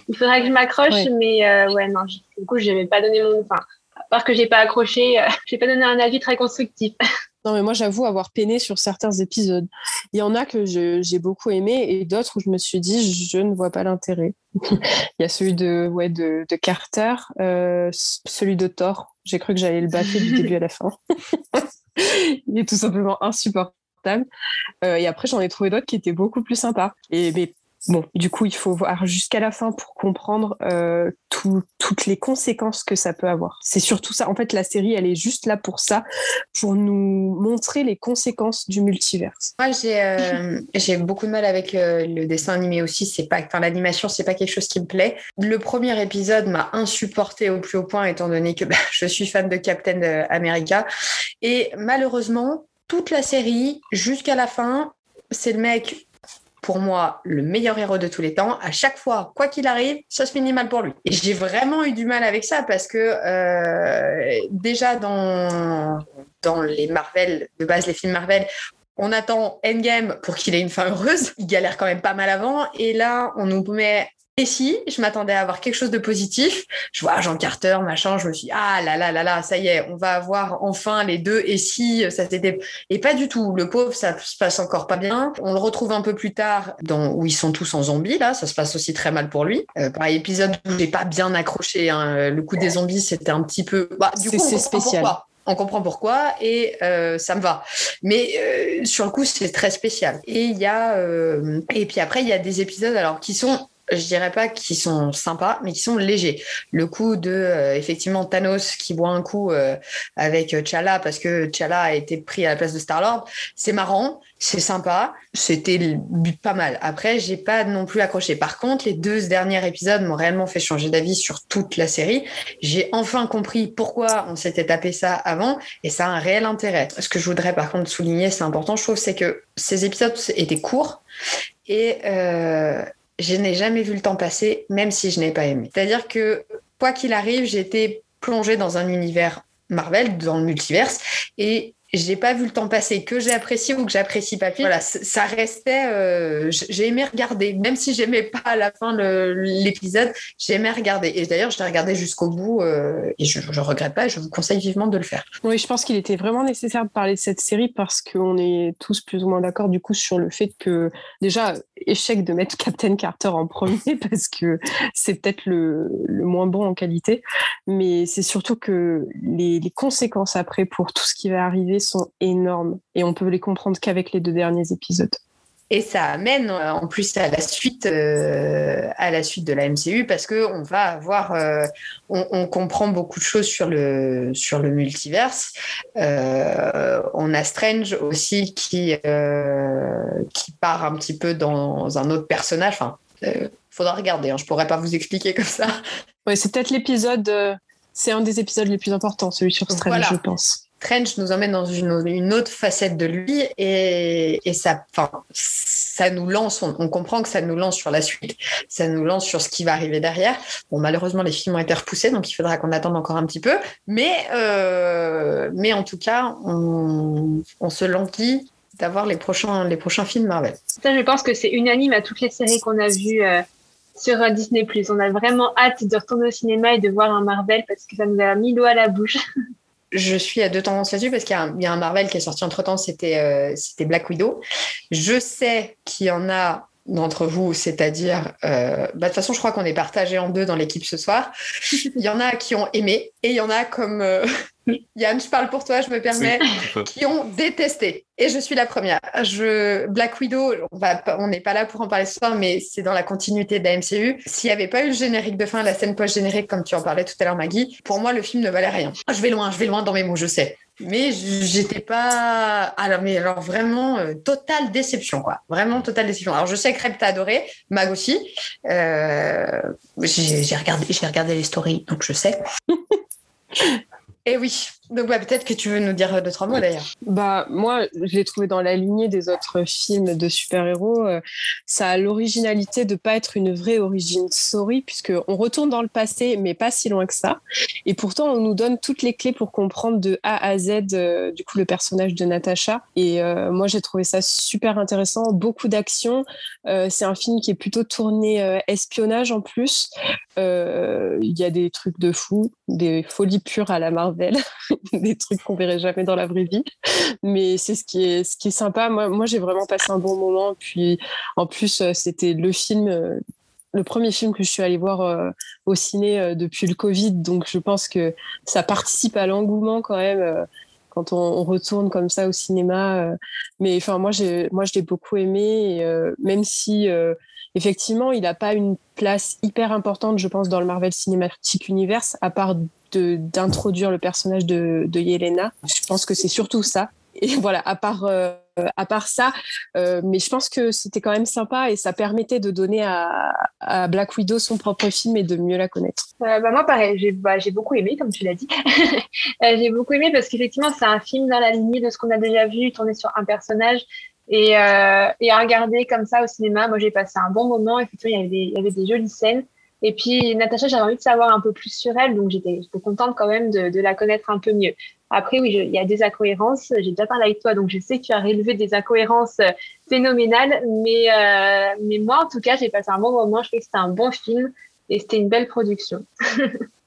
il faudrait que je m'accroche. Ouais. Mais, non, du coup, je vais pas donner à part que j'ai pas accroché, j'ai pas donné un avis très constructif. Non, mais moi, j'avoue avoir peiné sur certains épisodes. Il y en a que j'ai beaucoup aimé et d'autres où je me suis dit, je ne vois pas l'intérêt. Il y a celui de Carter, celui de Thor. J'ai cru que j'allais le baffer du début à la fin. Il est tout simplement insupportable. Et après, j'en ai trouvé d'autres qui étaient beaucoup plus sympas. Mais bon, du coup, il faut voir jusqu'à la fin pour comprendre toutes les conséquences que ça peut avoir. C'est surtout ça. En fait, la série, elle est juste là pour ça, pour nous montrer les conséquences du multivers. Moi, j'ai beaucoup de mal avec le dessin animé aussi. L'animation, c'est pas quelque chose qui me plaît. Le premier épisode m'a insupporté au plus haut point, étant donné que je suis fan de Captain America. Et malheureusement, toute la série, jusqu'à la fin, c'est le mec... pour moi, le meilleur héros de tous les temps. À chaque fois, quoi qu'il arrive, ça se finit mal pour lui. Et j'ai vraiment eu du mal avec ça parce que déjà dans les Marvel, de base les films Marvel, on attend Endgame pour qu'il ait une fin heureuse. Il galère quand même pas mal avant. Et là, on nous met... Et si je m'attendais à avoir quelque chose de positif, je vois Agent Carter, machin, je me suis dit, ah là, ça y est, on va avoir enfin les deux. Et si ça s'était... Et pas du tout. Le pauvre, ça se passe encore pas bien. On le retrouve un peu plus tard où ils sont tous en zombies, là. Ça se passe aussi très mal pour lui. Pareil, épisode où j'ai pas bien accroché. Hein. Le coup des zombies, c'était un petit peu... du coup, c'est spécial. On comprend pourquoi et ça me va. Mais sur le coup, c'est très spécial. Et il y a... et puis après, il y a des épisodes alors qui sont... je dirais pas qu'ils sont sympas, mais qui sont légers. Le coup de, effectivement, Thanos qui boit un coup avec T'Challa parce que T'Challa a été pris à la place de Star-Lord, c'est marrant, c'est sympa, c'était pas mal. Après, j'ai pas non plus accroché. Par contre, les 2 derniers épisodes m'ont réellement fait changer d'avis sur toute la série. J'ai enfin compris pourquoi on s'était tapé ça avant et ça a un réel intérêt. Ce que je voudrais par contre souligner, c'est important, je trouve, c'est que ces épisodes étaient courts et... je n'ai jamais vu le temps passer, même si je n'ai pas aimé. C'est-à-dire que, quoi qu'il arrive, j'ai été plongée dans un univers Marvel, dans le multiverse, et j'ai pas vu le temps passer, que j'ai apprécié ou que j'apprécie pas plus. Voilà, ça restait... j'ai aimé regarder, même si j'aimais pas à la fin l'épisode, j'ai aimé regarder. Et d'ailleurs, je l'ai regardé jusqu'au bout et je regrette pas, je vous conseille vivement de le faire. Oui, je pense qu'il était vraiment nécessaire de parler de cette série parce qu'on est tous plus ou moins d'accord du coup sur le fait que, déjà, échec de mettre Captain Carter en premier parce que c'est peut-être le moins bon en qualité, mais c'est surtout que les conséquences après pour tout ce qui va arriver sont énormes et on peut les comprendre qu'avec les 2 derniers épisodes. Et ça amène en plus à la suite de la MCU parce que on va avoir, on comprend beaucoup de choses sur le multiverse. On a Strange aussi qui part un petit peu dans un autre personnage. Enfin, faudra regarder. Hein, je pourrais pas vous expliquer comme ça. Ouais, c'est peut-être l'épisode. C'est un des épisodes les plus importants, celui sur Strange, voilà. Je pense. Strange nous emmène dans une autre facette de lui et ça nous lance, on comprend que ça nous lance sur la suite, ça nous lance sur ce qui va arriver derrière. Bon, malheureusement, les films ont été repoussés, donc il faudra qu'on attende encore un petit peu, mais en tout cas, on se languit d'avoir les prochains films Marvel. Ça, je pense que c'est unanime à toutes les séries qu'on a vues sur Disney+. On a vraiment hâte de retourner au cinéma et de voir un Marvel parce que ça nous a mis l'eau à la bouche. Je suis à 2 tendances là-dessus parce qu'il y a un Marvel qui est sorti entre-temps, c'était Black Widow. Je sais qu'il y en a d'entre vous, c'est-à-dire... de toute façon, je crois qu'on est partagé en 2 dans l'équipe ce soir. Il y en a qui ont aimé et il y en a comme... Yann, je parle pour toi, je me permets, qui ont détesté. Et je suis la première. Black Widow, on n'est pas là pour en parler ce soir, mais c'est dans la continuité de la MCU. S'il n'y avait pas eu le générique de fin, la scène post-générique, comme tu en parlais tout à l'heure, Maggie, pour moi, le film ne valait rien. Je vais loin dans mes mots, je sais. Mais j'étais pas... Alors vraiment, totale déception, quoi. Vraiment totale déception. Alors, je sais que Reb t'a adoré, Mag aussi. J'ai regardé les stories, donc je sais. Et oui, donc peut-être que tu veux nous dire 2-3 mots d'ailleurs. Moi, je l'ai trouvé dans la lignée des autres films de super-héros. Ça a l'originalité de pas être une vraie origin story, puisqu'on retourne dans le passé, mais pas si loin que ça. Et pourtant, on nous donne toutes les clés pour comprendre de A à Z, du coup, le personnage de Natasha. Et moi, j'ai trouvé ça super intéressant, beaucoup d'action. C'est un film qui est plutôt tourné espionnage en plus. Il y a des trucs de fou, des folies pures à la Marvel, des trucs qu'on verrait jamais dans la vraie vie. Mais c'est ce qui est sympa. Moi, j'ai vraiment passé un bon moment. Puis, en plus, c'était le premier film que je suis allée voir au ciné depuis le Covid. Donc, je pense que ça participe à l'engouement quand même quand on retourne comme ça au cinéma. Mais enfin, moi, je l'ai beaucoup aimé. Et, même si, effectivement, il n'a pas une place hyper importante, je pense, dans le Marvel Cinematic Universe, à part d'introduire le personnage de Yelena. Je pense que c'est surtout ça. Et voilà, à part ça, mais je pense que c'était quand même sympa et ça permettait de donner à Black Widow son propre film et de mieux la connaître. Moi, pareil, j'ai beaucoup aimé, comme tu l'as dit. J'ai beaucoup aimé parce qu'effectivement, c'est un film dans la lignée de ce qu'on a déjà vu, tourné sur un personnage. Et à regarder comme ça au cinéma, moi, j'ai passé un bon moment. Effectivement, il y avait des jolies scènes. Et puis, Natasha, j'avais envie de savoir un peu plus sur elle, donc j'étais contente quand même de la connaître un peu mieux. Après, oui, il y a des incohérences. J'ai déjà parlé avec toi, donc je sais que tu as relevé des incohérences phénoménales. Mais moi, en tout cas, j'ai passé un bon moment. Je trouve que c'était un bon film et c'était une belle production.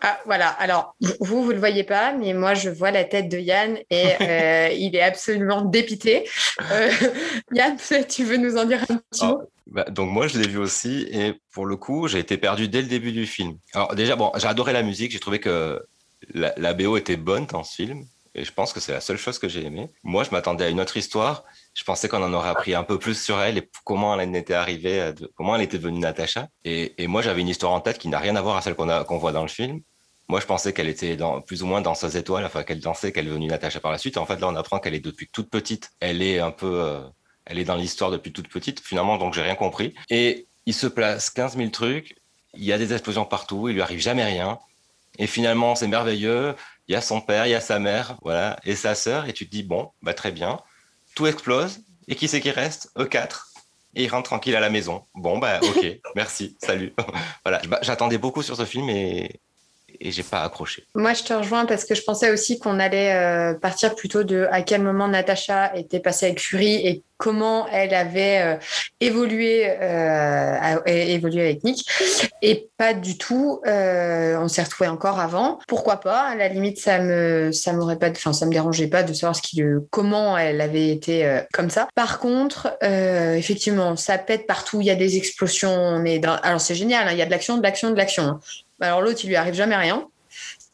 Ah, voilà. Alors, vous le voyez pas, mais moi, je vois la tête de Yann et il est absolument dépité. Yann, tu veux nous en dire un petit mot? Donc moi, je l'ai vu aussi et pour le coup, j'ai été perdu dès le début du film. Alors déjà, bon, j'ai adoré la musique. J'ai trouvé que la BO était bonne dans ce film et je pense que c'est la seule chose que j'ai aimée. Moi, je m'attendais à une autre histoire. Je pensais qu'on en aurait appris un peu plus sur elle et comment elle en était arrivée, comment elle était devenue Natasha. Et moi, j'avais une histoire en tête qui n'a rien à voir à celle qu'on voit dans le film. Moi, je pensais qu'elle était plus ou moins dans ses étoiles, enfin qu'elle dansait, qu'elle est devenue Natasha par la suite. Et en fait, là, on apprend qu'elle est depuis toute petite. Elle est un peu, elle est dans l'histoire depuis toute petite. Finalement, donc j'ai rien compris. Et il se place 15 000 trucs. Il y a des explosions partout. Il lui arrive jamais rien. Et finalement, c'est merveilleux. Il y a son père, il y a sa mère, voilà, et sa sœur. Et tu te dis bon, bah très bien. Tout explose. Et qui c'est qui reste? E4. Et il rentre tranquille à la maison. Bon, bah ok, merci, salut. Voilà, j'attendais beaucoup sur ce film et j'ai pas accroché. Moi, je te rejoins parce que je pensais aussi qu'on allait partir plutôt de à quel moment Natasha était passée avec Fury et comment elle avait évolué avec Nick. Et pas du tout. On s'est retrouvés encore avant. Pourquoi pas? À la limite, ça me dérangeait pas de savoir comment elle avait été comme ça. Par contre, effectivement, ça pète partout. Il y a des explosions. Alors c'est génial. Hein, il y a de l'action, de l'action, de l'action. Hein. Alors l'autre, il lui arrive jamais rien.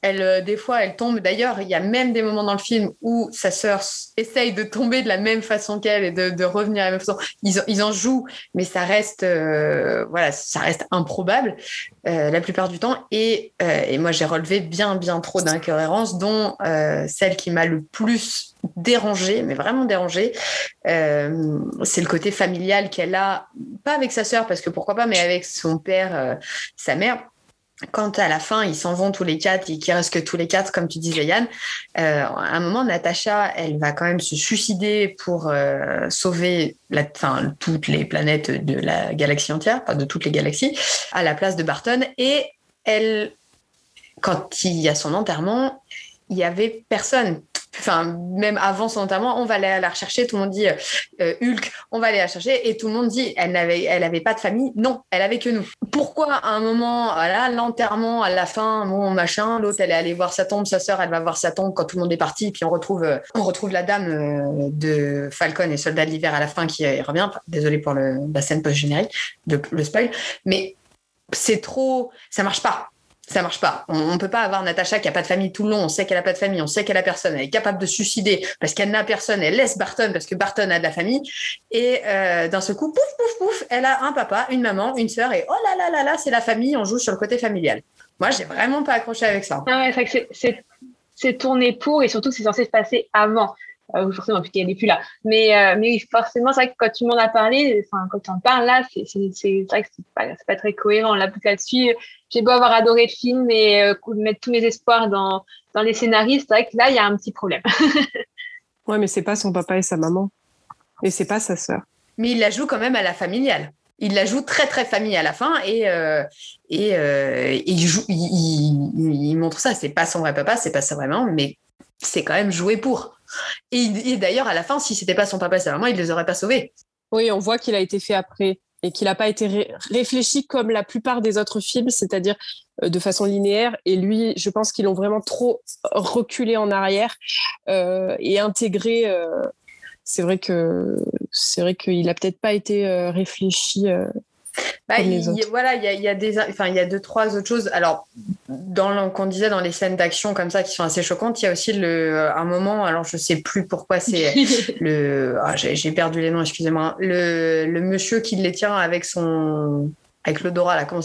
Des fois, elle tombe. D'ailleurs, il y a même des moments dans le film où sa sœur essaye de tomber de la même façon qu'elle et de revenir à la même façon. Ils en jouent, mais ça reste, ça reste improbable la plupart du temps. Et moi, j'ai relevé bien trop d'incohérences, dont celle qui m'a le plus dérangée, mais vraiment dérangée, c'est le côté familial qu'elle a, pas avec sa sœur, parce que pourquoi pas, mais avec son père, sa mère. Quand à la fin, ils s'en vont tous les quatre et qu'il reste que tous les quatre, comme tu disais, Yann, à un moment, Natasha, elle va quand même se suicider pour sauver toutes les planètes de la galaxie entière, enfin de toutes les galaxies, à la place de Barton. Et elle, quand il y a son enterrement, il n'y avait personne. Enfin, même avant son enterrement, on va aller la rechercher. Tout le monde dit Hulk, on va aller la chercher. Et tout le monde dit elle avait pas de famille. Non, elle avait que nous. Pourquoi à un moment, voilà, l'enterrement, à la fin, bon, machin, l'autre, elle est allée voir sa tombe, sa sœur, elle va voir sa tombe quand tout le monde est parti. Puis on retrouve la dame de Falcon et Soldat de l'hiver à la fin qui revient. Désolée pour la scène post-générique, le spoil. Mais c'est trop. Ça marche pas. Ça marche pas. On peut pas avoir Natasha qui a pas de famille tout le long. On sait qu'elle a pas de famille, on sait qu'elle a personne. Elle est capable de se suicider parce qu'elle n'a personne. Elle laisse Barton parce que Barton a de la famille. Et d'un seul coup, pouf, elle a un papa, une maman, une sœur et oh là, c'est la famille. On joue sur le côté familial. Moi, j'ai vraiment pas accroché avec ça. Ah ouais, c'est vrai que c'est tourné pour et surtout que c'est censé se passer avant. Forcément, puisqu'elle n'est plus là. Mais oui, forcément, c'est vrai que quand tu m'en as parlé, quand tu en parles là, c'est vrai que c'est pas très cohérent. Là, là-dessus, j'ai beau avoir adoré le film et mettre tous mes espoirs dans les scénaristes, c'est vrai que là, il y a un petit problème. Ouais, mais c'est pas son papa et sa maman. Et c'est pas sa sœur. Mais il la joue quand même à la familiale. Il la joue très, très famille à la fin et il montre ça. C'est pas son vrai papa, c'est pas sa vraie maman, mais c'est quand même joué pour. Et d'ailleurs, à la fin, si c'était pas son papa et sa maman, il les aurait pas sauvés. Oui, on voit qu'il a été fait après. et qu'il n'a pas été réfléchi comme la plupart des autres films, c'est-à-dire de façon linéaire. Et lui, je pense qu'ils l'ont vraiment trop reculé en arrière et intégré. C'est vrai qu'il a peut-être pas été réfléchi. Voilà, il y a 2-3 autres choses. Alors, qu'on disait dans les scènes d'action comme ça qui sont assez choquantes, il y a aussi un moment, alors je sais plus pourquoi c'est j'ai perdu les noms, excusez-moi, le monsieur qui les tient avec l'odorat là, comment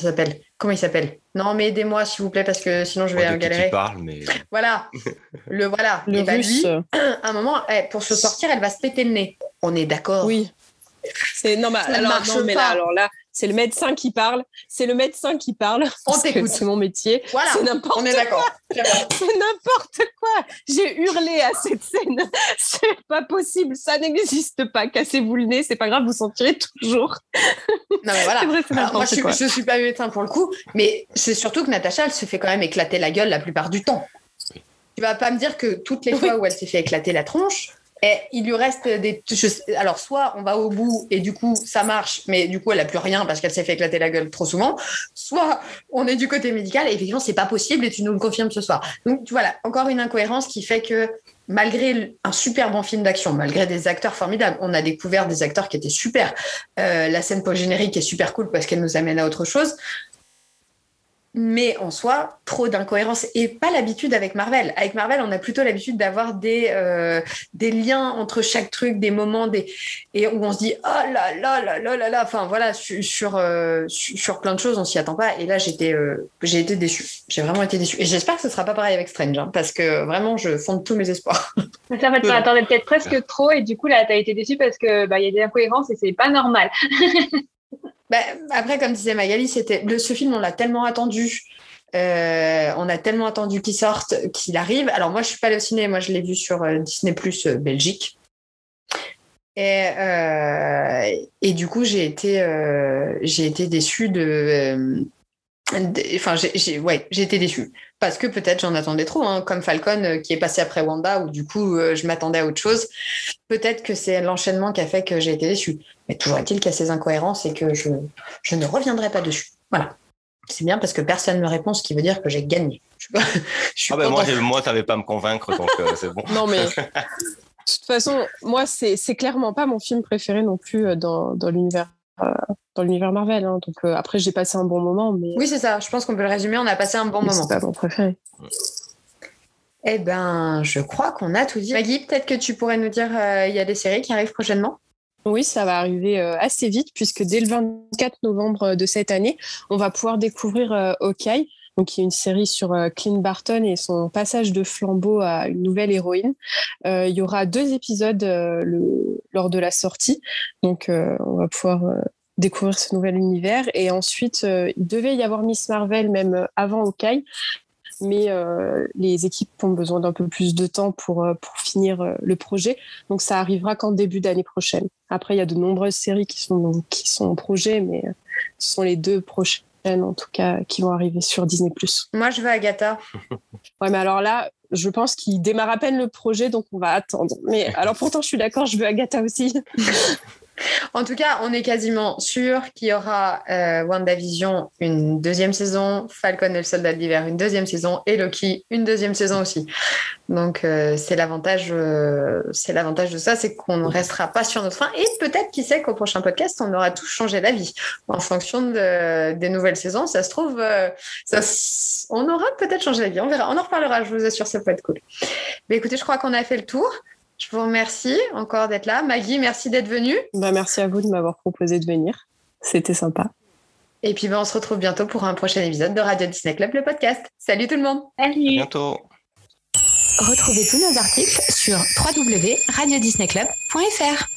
il s'appelle? Non, mais aidez-moi s'il vous plaît parce que sinon je vais galérer. Tu parles, mais voilà, le russe. Lui, à un moment, pour se sortir, elle va se péter le nez. On est d'accord? Oui. Alors là, c'est le médecin qui parle. On t'écoute. C'est mon métier. Voilà. C'est n'importe On est d'accord. C'est n'importe quoi. J'ai hurlé à cette scène. C'est pas possible. Ça n'existe pas. Cassez-vous le nez. C'est pas grave. Vous sentirez toujours. Non, mais voilà. C'est vrai, c'est n'importe quoi. Je suis pas médecin pour le coup, mais c'est surtout que Natacha, elle se fait quand même éclater la gueule la plupart du temps. Tu vas pas me dire que toutes les fois où elle s'est fait éclater la tronche, il lui reste alors soit on va au bout et du coup ça marche, mais du coup elle a plus rien parce qu'elle s'est fait éclater la gueule trop souvent, soit on est du côté médical et effectivement c'est pas possible et tu nous le confirmes ce soir. Donc voilà, encore une incohérence qui fait que malgré un super bon film d'action, malgré des acteurs formidables, on a découvert des acteurs qui étaient super, la scène post-générique est super cool parce qu'elle nous amène à autre chose. Mais en soi, trop d'incohérences et pas l'habitude avec Marvel. Avec Marvel, on a plutôt l'habitude d'avoir des liens entre chaque truc, des moments, et où on se dit oh là là là là là là. Enfin voilà, sur plein de choses, on s'y attend pas. Et là, j'ai été déçue. J'ai vraiment été déçue. Et j'espère que ce sera pas pareil avec Strange, hein, parce que vraiment, je fonde tous mes espoirs. En fait, tu attendais peut-être presque trop, et du coup là, t'as été déçue parce que y a des incohérences et c'est pas normal. Après, comme disait Magali, ce film, on l'a tellement attendu. On a tellement attendu qu'il sorte, qu'il arrive. Alors moi, je suis pas allée au ciné. Moi, je l'ai vu sur Disney+ Belgique. Et du coup, j'ai été déçue j'ai été déçue. Parce que peut-être j'en attendais trop, hein, comme Falcon qui est passé après Wanda, où du coup, je m'attendais à autre chose. Peut-être que c'est l'enchaînement qui a fait que j'ai été déçue. Mais toujours est-il qu'il y a ces incohérences et que je ne reviendrai pas dessus. Voilà. C'est bien parce que personne ne me répond, ce qui veut dire que j'ai gagné. Moi, t'avais pas à me convaincre, donc c'est bon. Non, mais de toute façon, moi, c'est clairement pas mon film préféré non plus dans l'univers Marvel. Hein. Donc après, j'ai passé un bon moment. Mais... Oui, c'est ça. Je pense qu'on peut le résumer. On a passé un bon moment. C'est pas mon préféré. Eh ben, je crois qu'on a tout dit. Maggie, peut-être que tu pourrais nous dire, il y a des séries qui arrivent prochainement? Oui, ça va arriver assez vite puisque dès le 24 novembre de cette année, on va pouvoir découvrir Hawkeye. Donc, il y a une série sur Clint Barton et son passage de flambeau à une nouvelle héroïne. Il y aura 2 épisodes lors de la sortie. Donc, on va pouvoir découvrir ce nouvel univers. Et ensuite, il devait y avoir Miss Marvel même avant Hawkeye. Mais les équipes ont besoin d'un peu plus de temps pour finir le projet. Donc, ça arrivera qu'en début d'année prochaine. Après, il y a de nombreuses séries qui sont en projet, mais ce sont les 2 prochaines, en tout cas, qui vont arriver sur Disney+. Moi, je veux Agatha. Ouais, mais alors là, je pense qu'il démarre à peine le projet, donc on va attendre. Mais alors pourtant, je suis d'accord, je veux Agatha aussi. En tout cas, on est quasiment sûr qu'il y aura WandaVision une 2e saison, Falcon et le Soldat de l'Hiver une 2e saison et Loki une 2e saison aussi. Donc c'est l'avantage de ça, c'est qu'on ne restera pas sur notre fin et peut-être qui sait qu'au prochain podcast on aura tous changé d'avis en fonction des nouvelles saisons. Ça se trouve, on aura peut-être changé d'avis. On verra, on en reparlera. Je vous assure, ça peut être cool. Mais écoutez, je crois qu'on a fait le tour. Je vous remercie encore d'être là. Maggie, merci d'être venue. Merci à vous de m'avoir proposé de venir. C'était sympa. Et puis, on se retrouve bientôt pour un prochain épisode de Radio Disney Club, le podcast. Salut tout le monde. Salut. À bientôt. Retrouvez tous nos articles sur www.radiodisneyclub.fr.